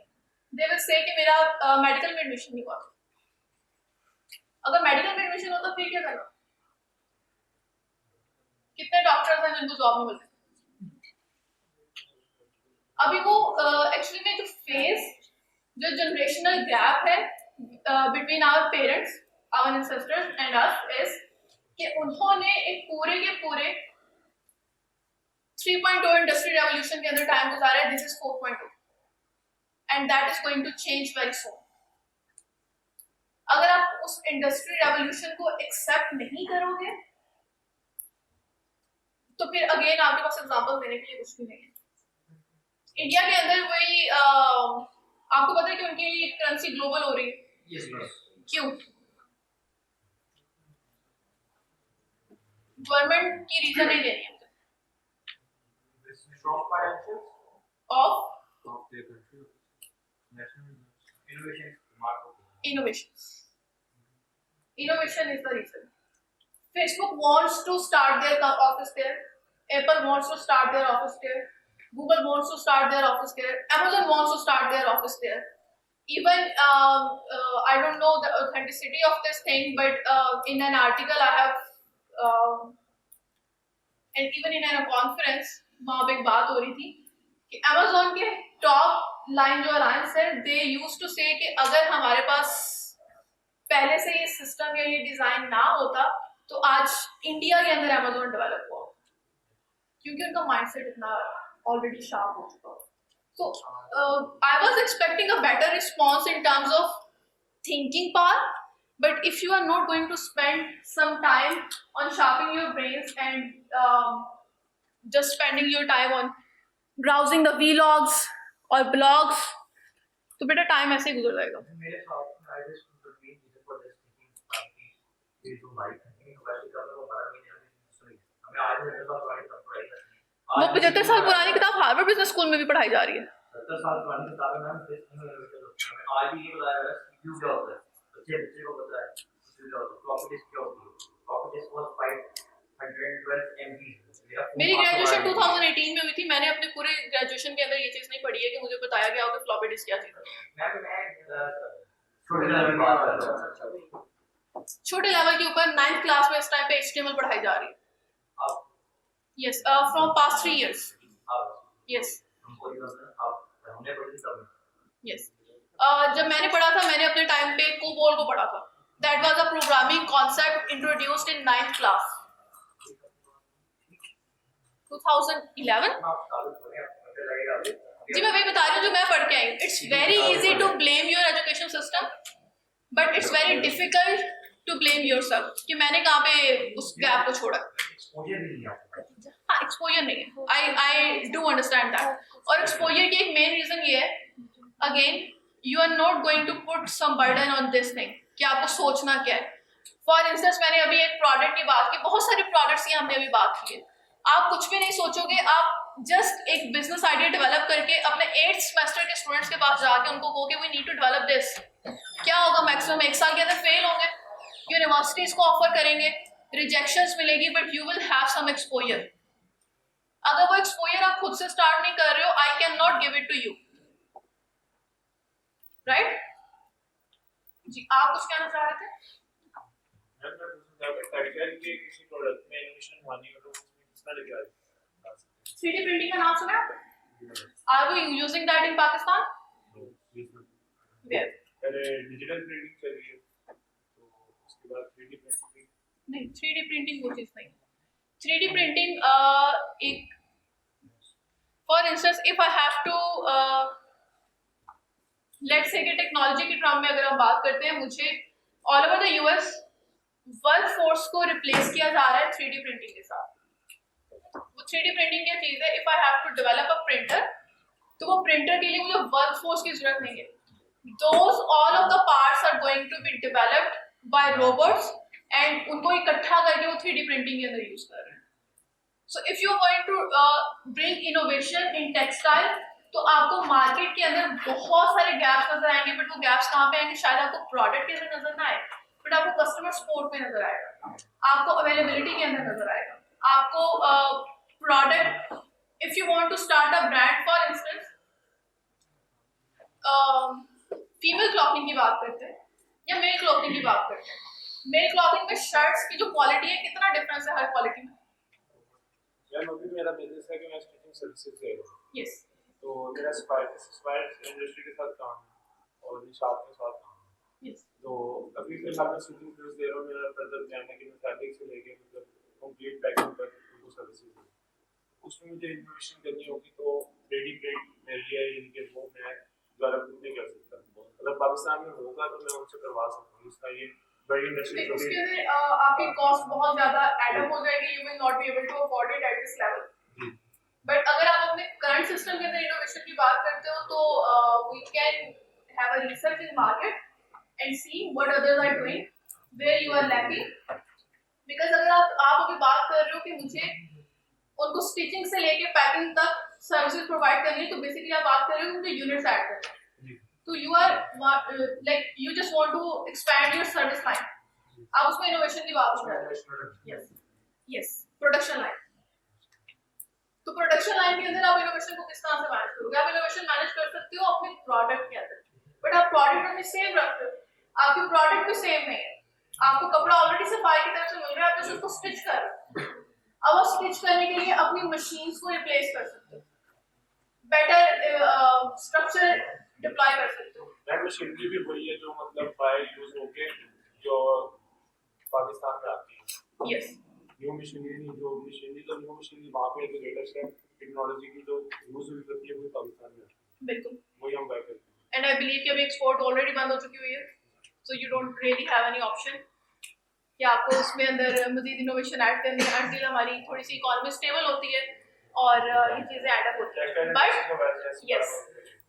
they will say कि मेरा मेडिकल में एडमिशन नहीं हुआ। अगर मेडिकल में एडमिशन होता फिर क्या करना? कितने डॉक्टर्स हैं जिनको जॉब नहीं मिलती? अभी वो एक्चुअली में जो फेस, जो जनरेशनल गैप है between our parents, our ancestors and us, is कि उन्होंने एक पूरे के पूरे 3.0 इंडस्ट्री रेवोल्यूशन के अंदर टाइम गुजारा है। This is 4.0 and that is going to change very soon. अगर आप उस इंडस्ट्री रेवोल्यूशन को एक्सेप्ट नहीं करोगे तो फिर अगेन आपके पास एग्जांपल देने के लिए कुछ भी नहीं है। इंडिया के अंदर वही आपको पता है कि उनकी करेंसी ग्लोबल हो रही है। yes. क्यों? गवर्नमेंट की रीजन नहीं देनी है Strong financials of of their country, national innovation market. Innovation is the reason. Facebook wants to start their office there. Apple wants to start their office there. Google wants to start their office there. Amazon wants to start their office there. Even I don't know the authenticity of this thing, but in an article I have, and even in a conference, वहाँ पे एक बात हो रही थी कि Amazon के top line जो अलायंस है, they used to say कि अगर हमारे पास पहले से ये सिस्टम या ये डिजाइन ना होता तो आज इंडिया के अंदर Amazon डेवलप हुआ, क्योंकि उनका माइंडसेट इतना ऑलरेडी शार्प हो चुका। So I was expecting a better response in terms of thinking power, But if you are not going to spend some time on sharpening your brains and just spending your time on browsing the vlogs or blogs, तो बेटा time ऐसे ही गुजर जाएगा. मेरे साथ I just main reason for this thinking ये जो life है वैसे का वो हमारा मेन हिस्ट्री हमें आज भी तो पढ़ाई करनी वो 75 साल पुरानी किताब हार्वर्ड बिजनेस स्कूल में भी पढ़ाई जा रही है. 70 साल पुरानी किताबें मैम हमें आज भी ये बताया गया सीयू क्या होता है बच्चे को पता है सीयू क्या होता है प्रॉपर्टीज क्या होती है प्रॉपर्टीज वाज 512 MB. मेरी ग्रेजुएशन 2018 में हुई थी. मैंने अपने पूरे ग्रेजुएशन के अंदर ये चीज नहीं पढ़ी है कि मुझे बताया गया हो कि फ्लॉपी डिस्क क्या चीज है. छोटे लेवल के ऊपर 9th क्लास में इस टाइम पे HTML पढ़ाई जा रही है. Yes from past 3 years. Yes yes जब मैंने पढ़ा था मैंने अपने टाइम पे कोबोल को पढ़ा था. That was a programming concept introduced in 9th class 2011. जी मैं वही बता रही हूँ जो मैं पढ़ के आई. It's very easy to blame your education system but it's very difficult to blame yourself कि मैंने कहाँ पे उस गैप को छोड़ा. हाँ एक्सपोजर नहीं है. I do understand that. और एक्सपोजर की एक मेन रीजन ये है again you are not going to put some burden on this thing कि आपको सोचना क्या है. फॉर इंस्टेंस मैंने अभी एक प्रोडक्ट की बात की. बहुत सारे प्रोडक्ट्स की हमने अभी बात की है. आप कुछ भी नहीं सोचोगे. आप जस्ट एक बिजनेस आइडिया डेवलप करके अपने 8th सेमेस्टर के स्टूडेंट्स के पास जाके उनको कहोगे we need to develop this. क्या होगा मैक्सिमम 1 साल के अंदर फेल होंगे. यूनिवर्सिटीज को ऑफर करेंगे रिजेक्शंस मिलेगी but you will have some exposure. अगर वो एक्सपोजर आप खुद से स्टार्ट नहीं कर रहे हो I can not give it to you. Right जी आप कुछ कहना चाह रहे थे. किसी प्रोडक्ट में इनोवेशन लानी हो तो उसमें कितना लगे आए 3D प्रिंटिंग का नाम सुना है. Are we using that in Pakistan. Where पहले डिजिटल प्रिंटिंग चलिए तो उसके बाद 3D प्रिंटिंग नहीं 3D प्रिंटिंग वो चीज नहीं. 3D प्रिंटिंग एक for instance if I have to let's say कि टेक्नोलॉजी के टर्म में अगर हम बात करते हैं मुझे all over the US work force को रिप्लेस किया जा रहा है 3D प्रिंटिंग के साथ. वो 3D प्रिंटिंग क्या चीज है. If I have to develop a printer तो वो प्रिंटर के लिए मुझे वर्क फोर्स की जरूरत नहीं है. Those all of the parts are going to be developed by robots and उनको इकट्ठा करके वो 3D प्रिंटिंग के अंदर यूज कर रहे हैं. So if you are going to bring innovation in textile तो आपको मार्केट के अंदर बहुत सारे गैप्स नजर आएंगे. बट वो गैप्स कहाँ पे आएंगे. शायद आपको प्रोडक्ट के अंदर नजर ना आए बट आपको कस्टमर सपोर्ट में नजर आएगा. आपको अवेलेबिलिटी के अंदर नजर आएगा. आपको product if you want to start a brand for instance female clothing की बात करते हैं या मेल क्लॉथिंग की बात करते हैं. मेल क्लॉथिंग में शर्ट्स की जो क्वालिटी है कितना डिफरेंस है हर क्वालिटी में. यार अभी मेरा बिजनेस है कि मैं स्टिचिंग सर्विसेज दे रहा हूँ. यस तो मेरा स्पायर इंडस्ट्री के साथ काम है और निशात के साथ काम है. यस तो अभी फिलहाल मैं स्टिचिंग सर्विस दे रहा हूँ. मेरा फर्दर प्लान है कि मैं फैब्रिक से लेके मतलब कंप्लीट पैकिंग तक उनको सर्विसेज दूँ. उसमें मुझे इनोवेशन करनी होगी तो रेडी प्रिंट मेरे लिए इनके वो मैं डेवलप नहीं कर सकता. अगर पाकिस्तान में होगा तो मैं उनसे करवा सकता हूँ. इसका ये बड़ी इंडस्ट्री उसके अंदर आपकी कॉस्ट बहुत ज्यादा एडअप हो जाएगी. You will not be able to afford it at this level. But अगर आप अपने करंट सिस्टम के अंदर इनोवेशन की बात करते हो तो we can have a research in market and see what others are doing where you are lacking. Because अगर आप अभी बात कर रहे हो कि मुझे उनको स्टिचिंग से लेके पैकिंग तक सर्विसेज प्रोवाइड करनी है तो बेसिकली आप बात कर रहे हो कि मुझे यूनिट्स ऐड करना है. तो you are like you just want to expand your service line. आप उसमें innovation की बात कर रहे हो. Yes, yes, production line. तो production line के अंदर आप innovation को किस तरह से मैनेज करोगे. आप innovation मैनेज कर सकते हो अपने प्रोडक्ट के अंदर बट आप प्रोडक्ट अपने सेम रखते हो. आपके प्रोडक्ट भी सेम नहीं है. आपको कपड़ा ऑलरेडी सफाई की तरफ से मिल रहा है. आप बस उसको स्टिच कर रहे हो. अब आप स्टिच करने के लिए अपनी मशीन्स को रिप्लेस कर सकते हो. बेटर स्ट्रक्चर डिप्लॉय कर सकते हो. दैट मशीनरी भी वही है जो मतलब बाय यूज होके जो पाकिस्तान में आती है. यस न्यू मशीनरी नहीं जो मशीनरी तो न्यू मशीनरी वहाँ पे जो लेटेस्ट है टेक्नोलॉजी की जो यूज हुई करती है वो पाकिस्तान में बिल्कुल वही हम बाय करते हैं. एंड आई बिलीव कि अभी एक्सपोर्ट ऑलरेडी बंद हो चुकी हुई है. so you don't really have any option कि आपको उसमें अंदर मजीद इनोवेशन ऐड करनी है until हमारी थोड़ी सी इकोनॉमी स्टेबल होती है और ये चीज़ें ऐड अप होती हैं. बट यस,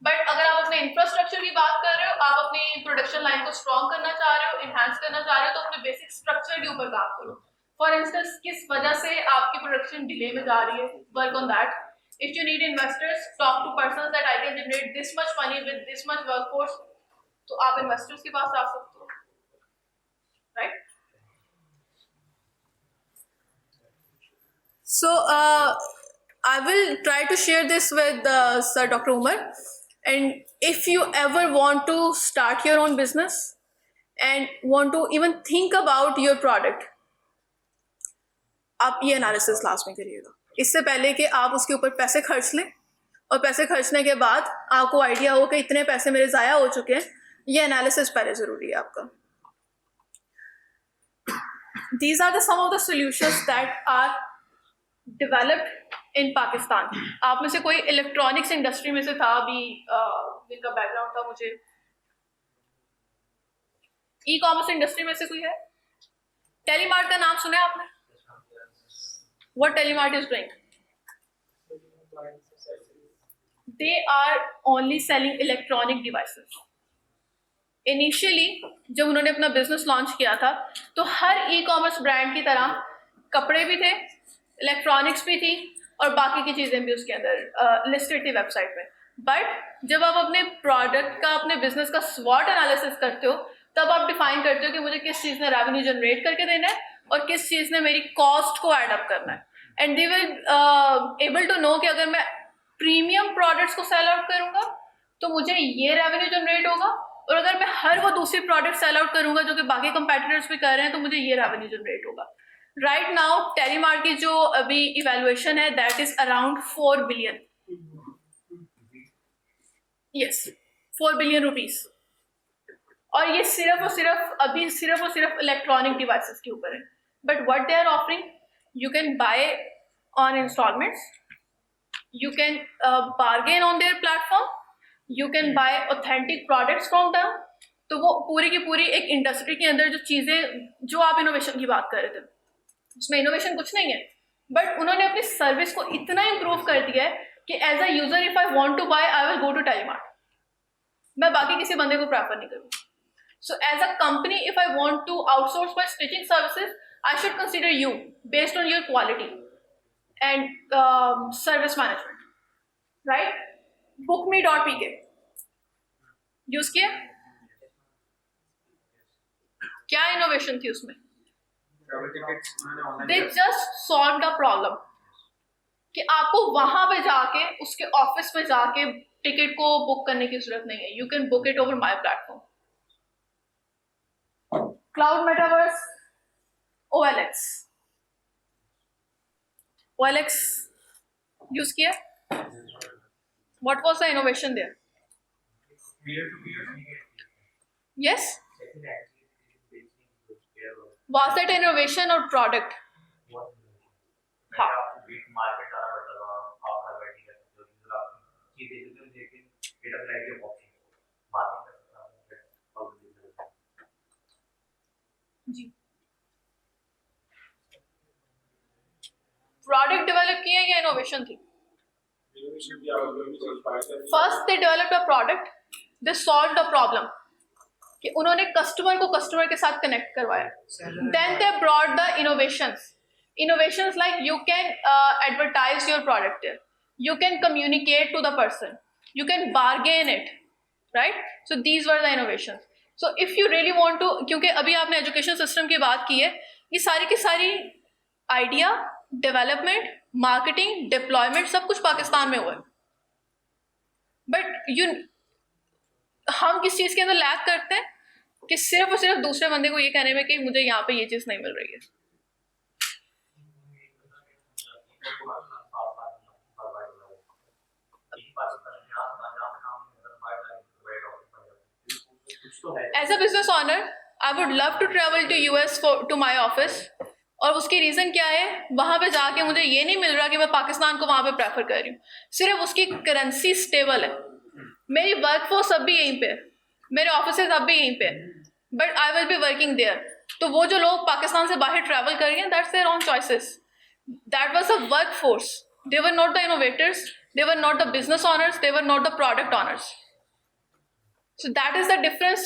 बट अगर आप अपने इंफ्रास्ट्रक्चर की बात कर रहे हो, आप अपनी प्रोडक्शन लाइन को स्ट्रॉन्ग करना चाह रहे हो, इन्हांस करना चाह रहे हो, तो अपने बेसिक स्ट्रक्चर के ऊपर काम करो. फॉर इंस्टेंस किस वजह से आपकी प्रोडक्शन डिले में जा रही है, work on that. If you need investors, talk to persons that I can generate this much money with this much workforce. तो आप इन्वेस्टर्स के पास आ सकते हो, right. So I will try to share this with Sir Dr. Umar. And if you ever want to start your own business and want to even think about your product, आप ये analysis last में करिएगा इससे पहले कि आप उसके ऊपर पैसे खर्च लें, और पैसे खर्चने के बाद आपको आइडिया हो कि इतने पैसे मेरे ज़ाया हो चुके हैं. ये एनालिसिस पहले ज़रूरी है आपका. These are some of the solutions that are developed in Pakistan. आप में से कोई इलेक्ट्रॉनिक्स इंडस्ट्री में से था अभी जिनका बैकग्राउंड था? मुझे ई कॉमर्स इंडस्ट्री में से कोई है? टेलीमार्ट का नाम सुना है आपने? What Telemart is doing? They are only selling electronic devices. Initially जब उन्होंने अपना बिजनेस लॉन्च किया था तो हर ई कॉमर्स ब्रांड की तरह कपड़े भी थे, इलेक्ट्रॉनिक्स भी थी और बाकी की चीज़ें भी उसके अंदर लिस्टेड थी वेबसाइट पे. बट जब आप अपने प्रोडक्ट का, अपने बिजनेस का स्वॉट एनालिसिस करते हो, तब आप डिफाइन करते हो कि मुझे किस चीज़ ने रेवेन्यू जनरेट करके देना है और किस चीज़ ने मेरी कॉस्ट को एड अप करना है. And they will able to know कि अगर मैं प्रीमियम प्रोडक्ट्स को सेल आउट करूँगा तो मुझे ये रेवेन्यू जनरेट होगा, और अगर मैं हर वो दूसरी प्रोडक्ट सेल आउट करूँगा जो कि बाकी कंपेटिटर्स भी कर रहे हैं तो मुझे ये रेवेन्यू जनरेट होगा. राइट नाउ टेलीमार्ट की जो अभी इवेल्युएशन है that is around 4 billion. Yes, 4 billion rupees. और ये सिर्फ और सिर्फ इलेक्ट्रॉनिक डिवाइसेस के ऊपर है. But what they are offering, you can buy on installments, you can bargain on their platform, you can buy authentic products from them. तो वो पूरी की पूरी एक इंडस्ट्री के अंदर जो चीज़ें, जो आप इनोवेशन की बात कर रहे थे, उसमें इनोवेशन कुछ नहीं है, बट उन्होंने अपनी सर्विस को इतना इम्प्रूव कर दिया है कि as a user if I want to buy I will go to Telemart. मैं बाकी किसी बंदे को प्रेफर नहीं करूँगी. So as a company if I want to outsource my stitching services I should consider you based on your quality and service management, right. bookme.pk use किया? क्या innovation थी उसमें? They just solved a problem कि आपको वहां पे जाके, उसके ऑफिस में जाके टिकट को बुक करने की जरूरत नहीं है. You can book it over my platform. Cloud metaverse, OLX use किया? What was the innovation there? Yes, was that innovation or product? हाँ. जी, प्रोडक्ट डेवलप किया या इनोवेशन थी? First they developed a product, they solved a problem कि उन्होंने customer को customer के साथ कनेक्ट करवाया. Then they brought the innovations like you can advertise your product, you can communicate to the person, you can bargain it, right. So these were the innovations. So if you really want to, क्योंकि अभी आपने education system की बात की है, ये सारी की सारी आइडिया, डेवलपमेंट, मार्केटिंग, डिप्लॉयमेंट सब कुछ पाकिस्तान में हुआ है. बट हम किस चीज़ के अंदर लैक करते हैं कि सिर्फ और सिर्फ दूसरे बंदे को ये कहने में कि मुझे यहाँ पे ये चीज़ नहीं मिल रही है. As a business owner I would love to travel to US to my office. और उसकी रीज़न क्या है? वहाँ पे जाके मुझे ये नहीं मिल रहा कि मैं पाकिस्तान को वहाँ पे प्रेफर कर रही हूँ. सिर्फ उसकी करेंसी स्टेबल है, मेरी वर्कफोर्स अब भी यहीं पे, मेरे ऑफिस अब भी यहीं पे, but I will be working there. तो वो जो लोग पाकिस्तान से बाहर ट्रैवल कर रहे हैं, that's their own choices. That was the work force. They were not the innovators, they were not the business honours, they were not the product honours. So that is the difference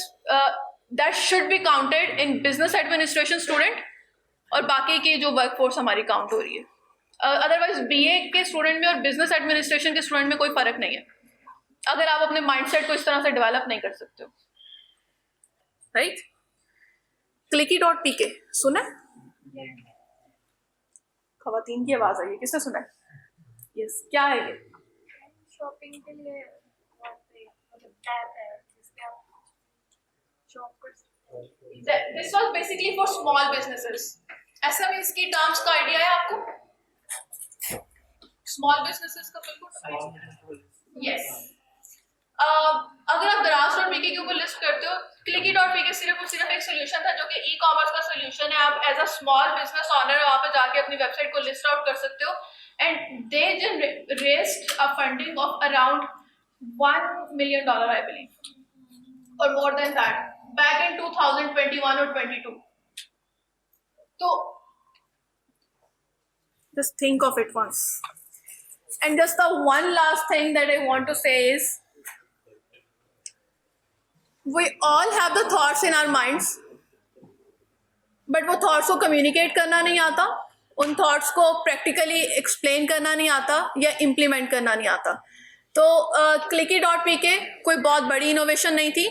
that should be counted in business administration student और बाकी की जो workforce हमारी count हो रही है. Otherwise BA के student में और बिजनेस एडमिनिस्ट्रेशन के स्टूडेंट में कोई फर्क नहीं है अगर आप अपने माइंडसेट को इस तरह से डेवलप नहीं कर सकते हो. राइट. clicky.pk सुना? खवातीन की आवाज आई है, किसने सुना है? यस, क्या है ये? शॉपिंग के लिए ऐप है जिससे आप शॉप कर सकते हैं. This was basically for small businesses. SMEs की टर्म्स का आइडिया है आपको? स्मॉल बिजनेसेस का बिल्कुल. यस. अगर आप दराज.pk के ऊपर लिस्ट करते हो, clicky.pk सिर्फ और सिर्फ एक सोल्यूशन था जो कि ई कॉमर्स का सोल्यूशन है. आप as a small business owner वहाँ पे जाके अपनी वेबसाइट को लिस्ट आउट कर सकते हो. And they raised a funding of around $1 million, I believe, or more than that, back in 2021 or 22. So, just think of it once. And just the one last thing that I want to say is, we all have the thoughts in our minds, but वो thoughts को communicate करना नहीं आता, उन thoughts को practically explain करना नहीं आता या implement करना नहीं आता. तो clicky.pk कोई बहुत बड़ी इनोवेशन नहीं थी.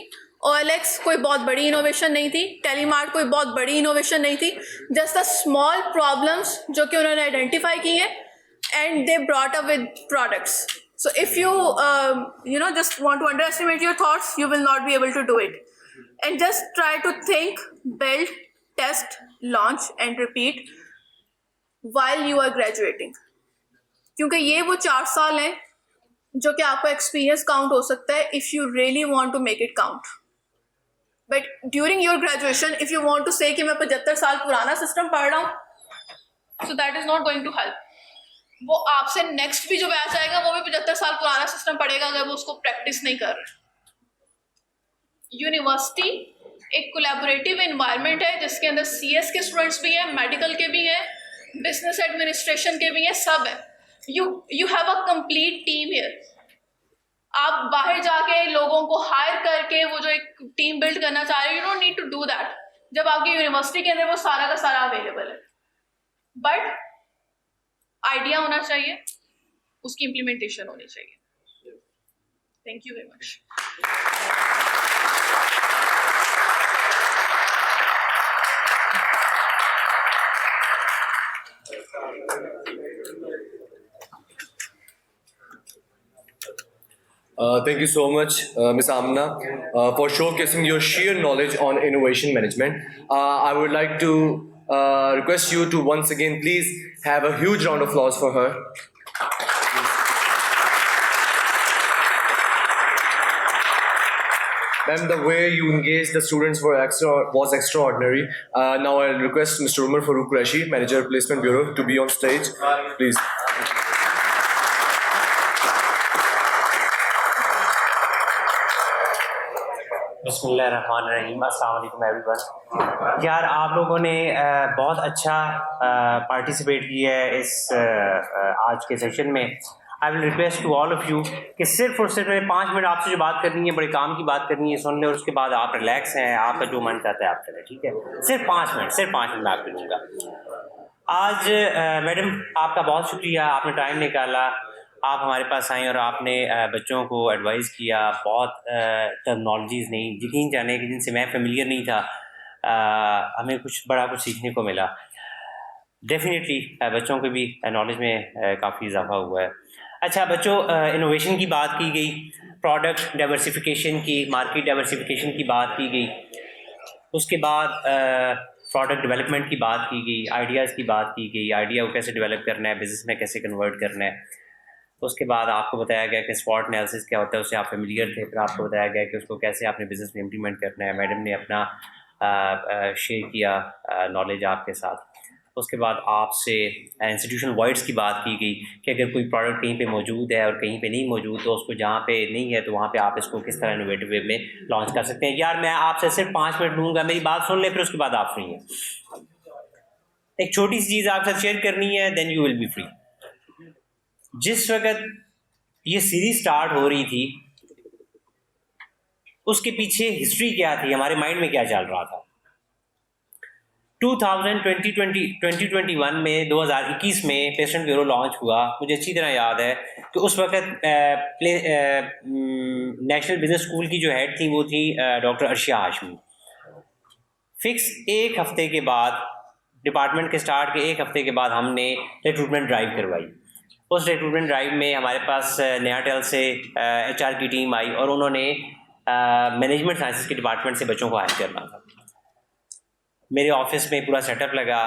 OLX कोई बहुत बड़ी इनोवेशन नहीं थी. टेलीमार्ट कोई बहुत बड़ी इनोवेशन नहीं थी. जस्ट द स्मॉल प्रॉब्लम्स जो कि उन्होंने आइडेंटिफाई की हैं and they brought up with products. So if you know just want to underestimate your thoughts, you will not be able to do it. And just try to think, build, test, launch and repeat while you are graduating. क्योंकि ये वो 4 साल हैं जो कि आपका experience count हो सकता है if you really want to make it count. But during your graduation if you want to say कि मैं 75 साल पुराना सिस्टम पढ़ रहा हूँ, so that is not going to help. वो आपसे नेक्स्ट भी जो बैच आएगा वो भी 75 साल पुराना सिस्टम पढ़ेगा अगर वो उसको प्रैक्टिस नहीं कर रहे. यूनिवर्सिटी एक कोलैबोरेटिव इन्वायरमेंट है जिसके अंदर CS के स्टूडेंट्स भी हैं, मेडिकल के भी हैं, बिजनेस एडमिनिस्ट्रेशन के भी हैं, सब हैं. You have a complete team here. आप बाहर जाके लोगों को हायर करके वो जो एक टीम बिल्ड करना चाह रहे हो, you don't need to do that. जब आपकी यूनिवर्सिटी के अंदर वो सारा का सारा अवेलेबल है. बट आइडिया होना चाहिए, उसकी इम्प्लीमेंटेशन होनी चाहिए. Thank you very much. Thank you so much, Ms. Amna, for showcasing your sheer knowledge on innovation management. I would like to request you to once again please have a huge round of applause for her. Ma'am, the way you engaged the students was extraordinary. Now I'll request Mr. Umar Farooq Qureshi, Manager Placement Bureau, to be on stage, please. बिस्मिल्लाहिर्रहमानिर्रहीम, अस्सलाम वालेकुम everyone. यार आप लोगों ने बहुत अच्छा participate किया है इस आज के सेशन में. I will request to all of you कि सिर्फ और सिर्फ 5 मिनट आपसे जो बात करनी है, बड़े काम की बात करनी है, सुन लें और उसके बाद आप रिलैक्स हैं, आपका जो मन चाहता है आप करें. ठीक है, सिर्फ 5 मिनट मैं आपको दूँगा. आज मैडम आपका बहुत शुक्रिया, आपने टाइम निकाला, आप हमारे पास आए और आपने बच्चों को एडवाइस किया. बहुत टर्मिनोलॉजीज़ नहीं, यकीन जाने कि जिनसे मैं फेमिलियर नहीं था, हमें कुछ सीखने को मिला. डेफिनेटली बच्चों के भी नॉलेज में काफ़ी इजाफा हुआ है. अच्छा बच्चों, इनोवेशन की बात की गई, प्रोडक्ट डाइवर्सिफिकेशन की, मार्केट डाइवर्सिफिकेशन की बात की गई, उसके बाद प्रोडक्ट डेवलपमेंट की बात की गई, आइडियाज़ की बात की गई, आइडिया को कैसे डेवलप करना है, बिज़नेस में कैसे कन्वर्ट करना है. उसके बाद आपको बताया गया कि स्वॉट एनालिसिस क्या होता है, उससे आप फेमिलियर थे. फिर आपको बताया गया कि उसको कैसे आपने बिज़नेस में इम्प्लीमेंट करना है. मैडम ने अपना शेयर किया नॉलेज आपके साथ. उसके बाद आपसे इंस्टीट्यूशनल वाइड्स की बात की गई कि अगर कोई प्रोडक्ट कहीं पे मौजूद है और कहीं पे नहीं मौजूद तो उसको जहाँ पे नहीं है तो वहाँ पे आप इसको किस तरह इनोवेटिव वे में लॉन्च कर सकते हैं। यार मैं आपसे सिर्फ 5 मिनट लूँगा, मेरी बात सुन ले, फिर उसके बाद आप फ्री हैं। एक छोटी सी चीज़ आपके साथ शेयर करनी है, then you will be free. जिस वक्त ये सीरीज स्टार्ट हो रही थी उसके पीछे हिस्ट्री क्या थी, हमारे माइंड में क्या चल रहा था। 2021 में 2021 में प्लेसमेंट ब्यूरो लॉन्च हुआ। मुझे अच्छी तरह याद है कि उस वक्त नेशनल बिजनेस स्कूल की जो हेड थी वो थी डॉक्टर अर्शिया हाशमी। फिक्स एक हफ्ते के बाद, डिपार्टमेंट के स्टार्ट के एक हफ्ते के बाद हमने रिक्रूटमेंट ड्राइव करवाई। उस रिक्रूटमेंट ड्राइव में हमारे पास नयाटेल से HR की टीम आई और उन्होंने मैनेजमेंट साइंसेस के डिपार्टमेंट से बच्चों को हायर करना था। मेरे ऑफिस में पूरा सेटअप लगा,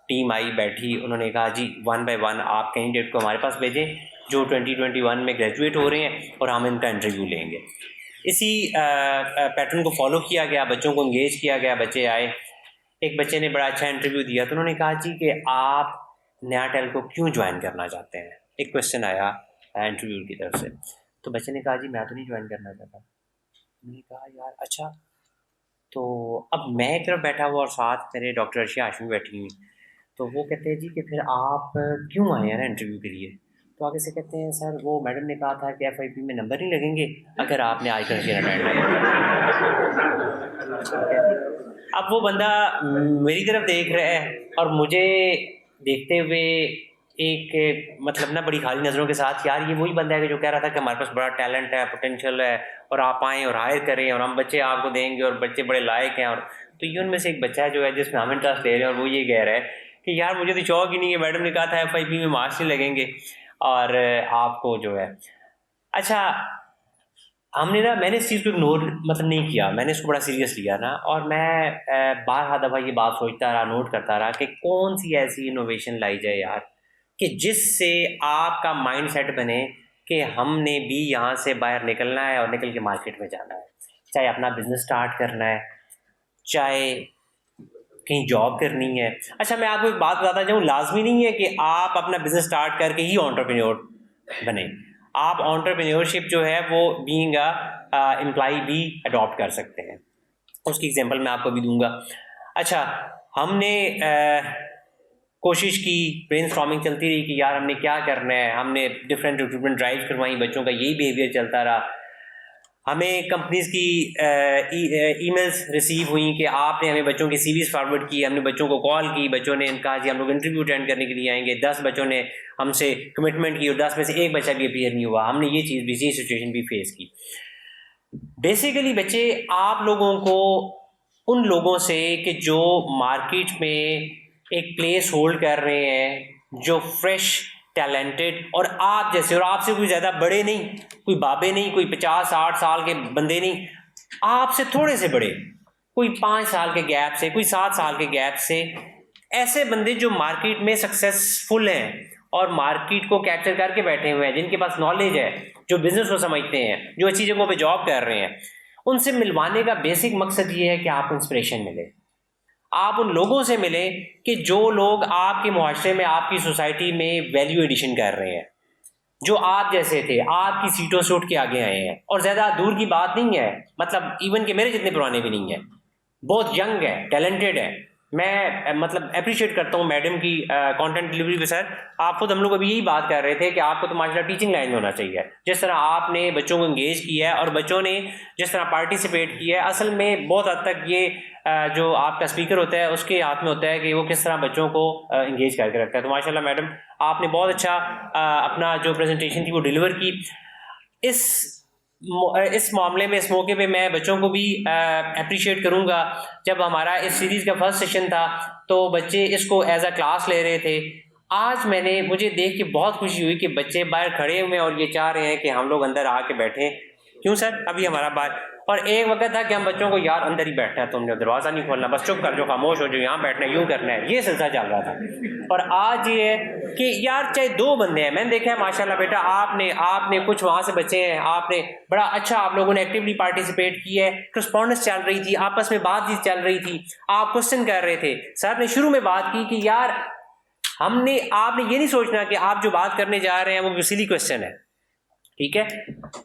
टीम आई बैठी, उन्होंने कहा जी 1 बाय 1 आप कैंडिडेट को हमारे पास भेजें जो 2021 में ग्रेजुएट हो रहे हैं और हम इनका इंटरव्यू लेंगे। इसी पैटर्न को फॉलो किया गया, बच्चों को इंगेज किया गया, बच्चे आए। एक बच्चे ने बड़ा अच्छा इंटरव्यू दिया तो उन्होंने कहा जी कि आप नयाटेल को क्यों ज्वाइन करना चाहते हैं। एक क्वेश्चन आया इंटरव्यू की तरफ से, तो बच्चे ने कहा जी मैं तो नहीं ज्वाइन करना चाहता। मैंने कहा यार अच्छा, तो अब मैं एक तरफ बैठा हुआ और साथ मेरे डॉक्टर अर्शिया हाशमी बैठी हुई, तो वो कहते हैं जी कि फिर आप क्यों आए हैं ना इंटरव्यू के लिए। तो आगे से कहते हैं सर वो मैडम ने कहा था कि FIP में नंबर नहीं लगेंगे अगर आपने आज क्वेश्चन अटेंड किया। अब वो बंदा मेरी तरफ देख रहा है और मुझे देखते हुए एक मतलब ना बड़ी खाली नज़रों के साथ, यार ये वही बंदा है कि जो कह रहा था कि हमारे पास बड़ा टैलेंट है, पोटेंशियल है और आप आएँ और हायर करें और हम बच्चे आपको देंगे और बच्चे बड़े लायक हैं। और तो ये उनमें से एक बच्चा है जो है जिसमें हम इंटरेस्ट ले रहे हैं और वो ये कह रहा है कि यार मुझे तो शौक ही नहीं है, मैडम ने कहा था FIP में मार्क्स नहीं लगेंगे और आपको जो है। अच्छा मैंने इस चीज़ को इग्नोर नहीं किया, मैंने इसको बड़ा सीरियस लिया ना, और मैं बारहा दफ़ा ये बात सोचता रहा, नोट करता रहा कि कौन सी ऐसी इनोवेशन लाई जाए यार कि जिससे आपका माइंड सेट बने कि हमने भी यहाँ से बाहर निकलना है और निकल के मार्केट में जाना है, चाहे अपना बिजनेस स्टार्ट करना है, चाहे कहीं जॉब करनी है। अच्छा मैं आपको एक बात बताता जाऊँ, लाजमी नहीं है कि आप अपना बिजनेस स्टार्ट करके ही एंटरप्रेन्योर बने। आप एंटरप्रेन्योरशिप जो है वो बीइंग एम्प्लॉय भी अडॉप्ट कर सकते हैं। उसकी एग्जांपल मैं आपको भी दूंगा। अच्छा हमने कोशिश की, ब्रेनस्टॉर्मिंग चलती रही कि यार हमने क्या करना है, हमने डिफरेंट रिक्रूटमेंट ड्राइव करवाई, बच्चों का यही बिहेवियर चलता रहा। हमें कंपनीज की ईमेल्स रिसीव हुई कि आपने हमें बच्चों की CVs फॉरवर्ड की, हमने बच्चों को कॉल की, बच्चों ने कहा जी हम लोग इंटरव्यू अटेंड करने के लिए आएंगे। 10 बच्चों ने हमसे कमिटमेंट की और 10 में से एक बच्चा भी अपीयर नहीं हुआ। हमने ये चीज़ भी, ये सिचुएशन भी फेस की। बेसिकली बच्चे आप लोगों को उन लोगों से कि जो मार्केट में एक प्लेस होल्ड कर रहे हैं, जो फ्रेश टैलेंटेड और आप जैसे, और आपसे कोई ज़्यादा बड़े नहीं, कोई बाबे नहीं, कोई 50-60 साल के बंदे नहीं, आपसे थोड़े से बड़े, कोई 5 साल के गैप से, कोई 7 साल के गैप से, ऐसे बंदे जो मार्केट में सक्सेसफुल हैं और मार्केट को कैप्चर करके बैठे हुए हैं, जिनके पास नॉलेज है, जो बिजनेस को समझते हैं, जो अच्छी जगहों पे जॉब कर रहे हैं, उनसे मिलवाने का बेसिक मकसद ये है कि आपको इंस्पिरेशन मिले। आप उन लोगों से मिले कि जो लोग आपके मुआशरे में, आपकी सोसाइटी में वैल्यू एडिशन कर रहे हैं, जो आप जैसे थे, आपकी सीटों से उठ के आगे आए हैं। और ज़्यादा दूर की बात नहीं है, मतलब इवन के मेरे जितने पुराने भी नहीं है, बहुत यंग है, टैलेंटेड है। मैं मतलब अप्रिशिएट करता हूँ मैडम की कंटेंट डिलीवरी पे। सर आप खुद, हम लोग अभी यही बात कर रहे थे कि आपको तो माशाल्लाह टीचिंग लाइन में होना चाहिए। जिस तरह आपने बच्चों को इंगेज किया है और बच्चों ने जिस तरह पार्टिसिपेट किया है, असल में बहुत हद तक ये जो आपका स्पीकर होता है उसके हाथ में होता है कि वो किस तरह बच्चों को इंगेज करके रखता है। तो माशाल्लाह मैडम आपने बहुत अच्छा अपना जो प्रेजेंटेशन थी वो डिलीवर की। इस मामले में, इस मौके पे मैं बच्चों को भी अप्रिशिएट करूँगा। जब हमारा इस सीरीज़ का फर्स्ट सेशन था तो बच्चे इसको एज अ क्लास ले रहे थे। आज मुझे देख के बहुत खुशी हुई कि बच्चे बाहर खड़े हुए हैं और ये चाह रहे हैं कि हम लोग अंदर आके बैठें। क्यों सर, अभी हमारा बात, और एक वक्त था कि हम बच्चों को यार अंदर ही बैठना है, तुमने दरवाज़ा नहीं खोलना, बस चुप कर जो, खामोश हो जो, यहाँ बैठना है, यूँ करना है, ये सिलसिला चल रहा था। और आज ये है कि यार चाहे 2 बंदे हैं, मैंने देखा है माशाल्लाह बेटा आपने कुछ वहाँ से बच्चे हैं, आपने बड़ा अच्छा, आप लोगों ने एक्टिवली पार्टिसिपेट किया है, करस्पॉन्डेंस चल रही थी, आपस में बातचीत चल रही थी, आप क्वेश्चन कर रहे थे। सर ने शुरू में बात की कि यार आपने ये नहीं सोचना कि आप जो बात करने जा रहे हैं वो सिली क्वेश्चन है, ठीक है।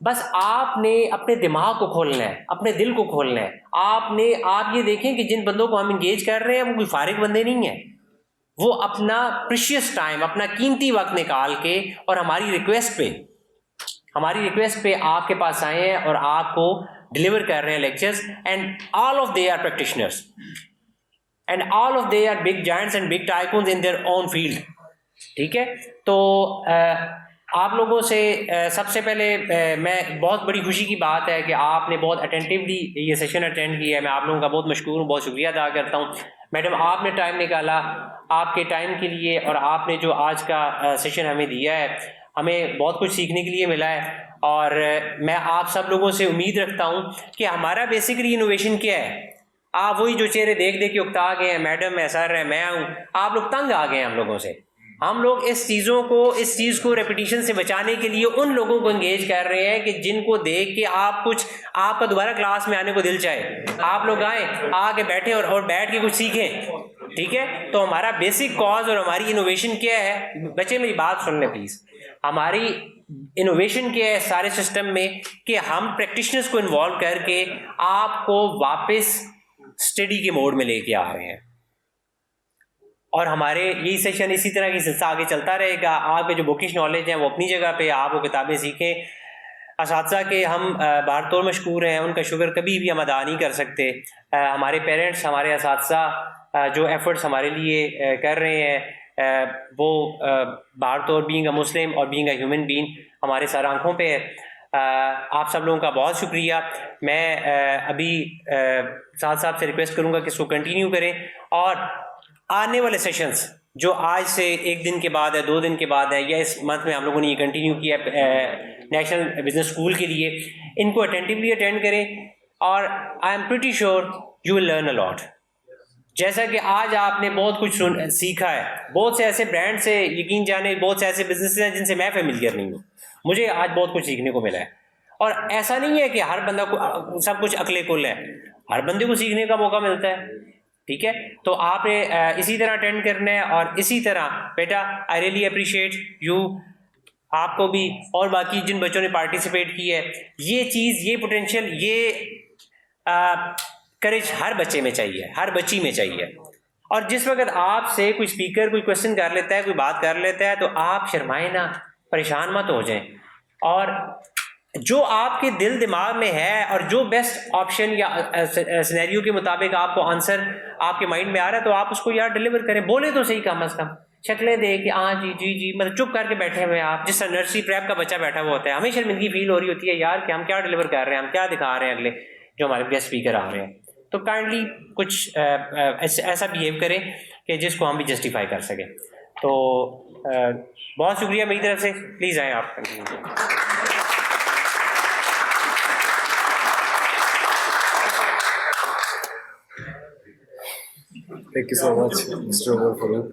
बस आपने अपने दिमाग को खोलना है, अपने दिल को खोलना है। आप ये देखें कि जिन बंदों को हम इंगेज कर रहे हैं वो कोई फारिग बंदे नहीं है, वो अपना प्रीशियस टाइम, अपना कीमती वक्त निकाल के और हमारी रिक्वेस्ट पे आपके पास आए हैं और आपको डिलीवर कर रहे हैं lectures. And all of they are practitioners and all of they are big giants and big tycoons in their own field, ठीक है। तो आप लोगों से सबसे पहले मैं बहुत बड़ी खुशी की बात है कि आपने बहुत अटेंटिवली ये सेशन अटेंड किया है। मैं आप लोगों का बहुत मशकूर हूँ, बहुत शुक्रिया अदा करता हूँ। मैडम, आपने टाइम निकाला, आपके टाइम के लिए, और आपने जो आज का सेशन हमें दिया है, हमें बहुत कुछ सीखने के लिए मिला है। और मैं आप सब लोगों से उम्मीद रखता हूँ कि हमारा बेसिकली इनोवेशन क्या है। आप वही जो चेहरे देख देख के उकता गए हैं, मैडम है, सर है, मैं हूँ, आप लोग तंग आ गए हैं हम लोगों से। हम लोग इस चीज़ को रेपिटेशन से बचाने के लिए उन लोगों को एंगेज कर रहे हैं कि जिनको देख के आपका दोबारा क्लास में आने को दिल चाहे, आप लोग आए, आके बैठे और बैठ के कुछ सीखें, ठीक है। तो हमारा बेसिक कॉज और हमारी इनोवेशन क्या है, बच्चे मेरी बात सुन लें प्लीज़। हमारी इनोवेशन क्या है सारे सिस्टम में कि हम प्रैक्टिशनर्स को इन्वॉल्व करके आपको वापस स्टडी के मोड में लेके आ रहे हैं। और हमारे यही सेशन इसी तरह की सिलसिला आगे चलता रहेगा। आपके जो बुकिश नॉलेज है वो अपनी जगह पे, आप वो किताबें सीखें। असातिज़ा के हम बारतौर मशकूर हैं, उनका शुक्र कभी भी हम अदा नहीं कर सकते। हमारे पेरेंट्स, हमारे असातिज़ा जो एफ़र्ट्स हमारे लिए कर रहे हैं, वो बारतौर बीइंग अ मुस्लिम और बीइंग अ ह्यूमन बीइंग हमारे सर आँखों पे है। आप सब लोगों का बहुत शुक्रिया। मैं अभी साथ साहब से रिक्वेस्ट करूँगा कि इसको कंटिन्यू करें, और आने वाले सेशंस जो आज से एक दिन के बाद है, 2 दिन के बाद है, या इस मंथ में हम लोगों ने ये कंटिन्यू किया नेशनल बिजनेस स्कूल के लिए, इनको अटेंटिवली अटेंड करें और I am pretty sure you will learn a lot. जैसा कि आज आपने बहुत कुछ सीखा है, बहुत से ऐसे ब्रांड से यकीन जाने, बहुत से ऐसे बिजनेस हैं जिनसे मैं फेमिलियर नहीं हूँ, मुझे आज बहुत कुछ सीखने को मिला है। और ऐसा नहीं है कि हर बंदा को सब कुछ अकले कुल है, हर बंदे को सीखने का मौका मिलता है, ठीक है। तो आपने इसी तरह अटेंड करना है, और इसी तरह बेटा आई रियली अप्रिशिएट यू, आपको भी और बाकी जिन बच्चों ने पार्टिसिपेट की है। ये चीज़, ये पोटेंशियल, ये करेज हर बच्चे में चाहिए, हर बच्ची में चाहिए। और जिस वक्त आपसे कोई स्पीकर कोई क्वेश्चन कर लेता है, कोई बात कर लेता है, तो आप शर्माए ना, परेशान मत हो जाएं, और जो आपके दिल दिमाग में है और जो बेस्ट ऑप्शन या सिनेरियो के मुताबिक आपको आंसर आपके माइंड में आ रहा है, तो आप उसको यार डिलीवर करें। बोले तो सही कम अज़ कम, शक्लें दे कि हाँ जी जी जी, मतलब चुप करके बैठे हुए आप, जिस नर्सरी प्रेप का बच्चा बैठा हुआ होता है, हमें शर्मिंदगी फील हो रही होती है यार कि हम क्या डिलीवर कर रहे हैं, हम क्या दिखा रहे हैं अगले जो हमारे गेस्ट स्पीकर आ रहे हैं। तो काइंडली कुछ ऐसा बिहेव करें कि जिसको हम भी जस्टिफाई कर सकें। तो बहुत शुक्रिया मेरी तरफ से, प्लीज़ आएँ आप continue. Thank you so much, Mr. Omar Farooq.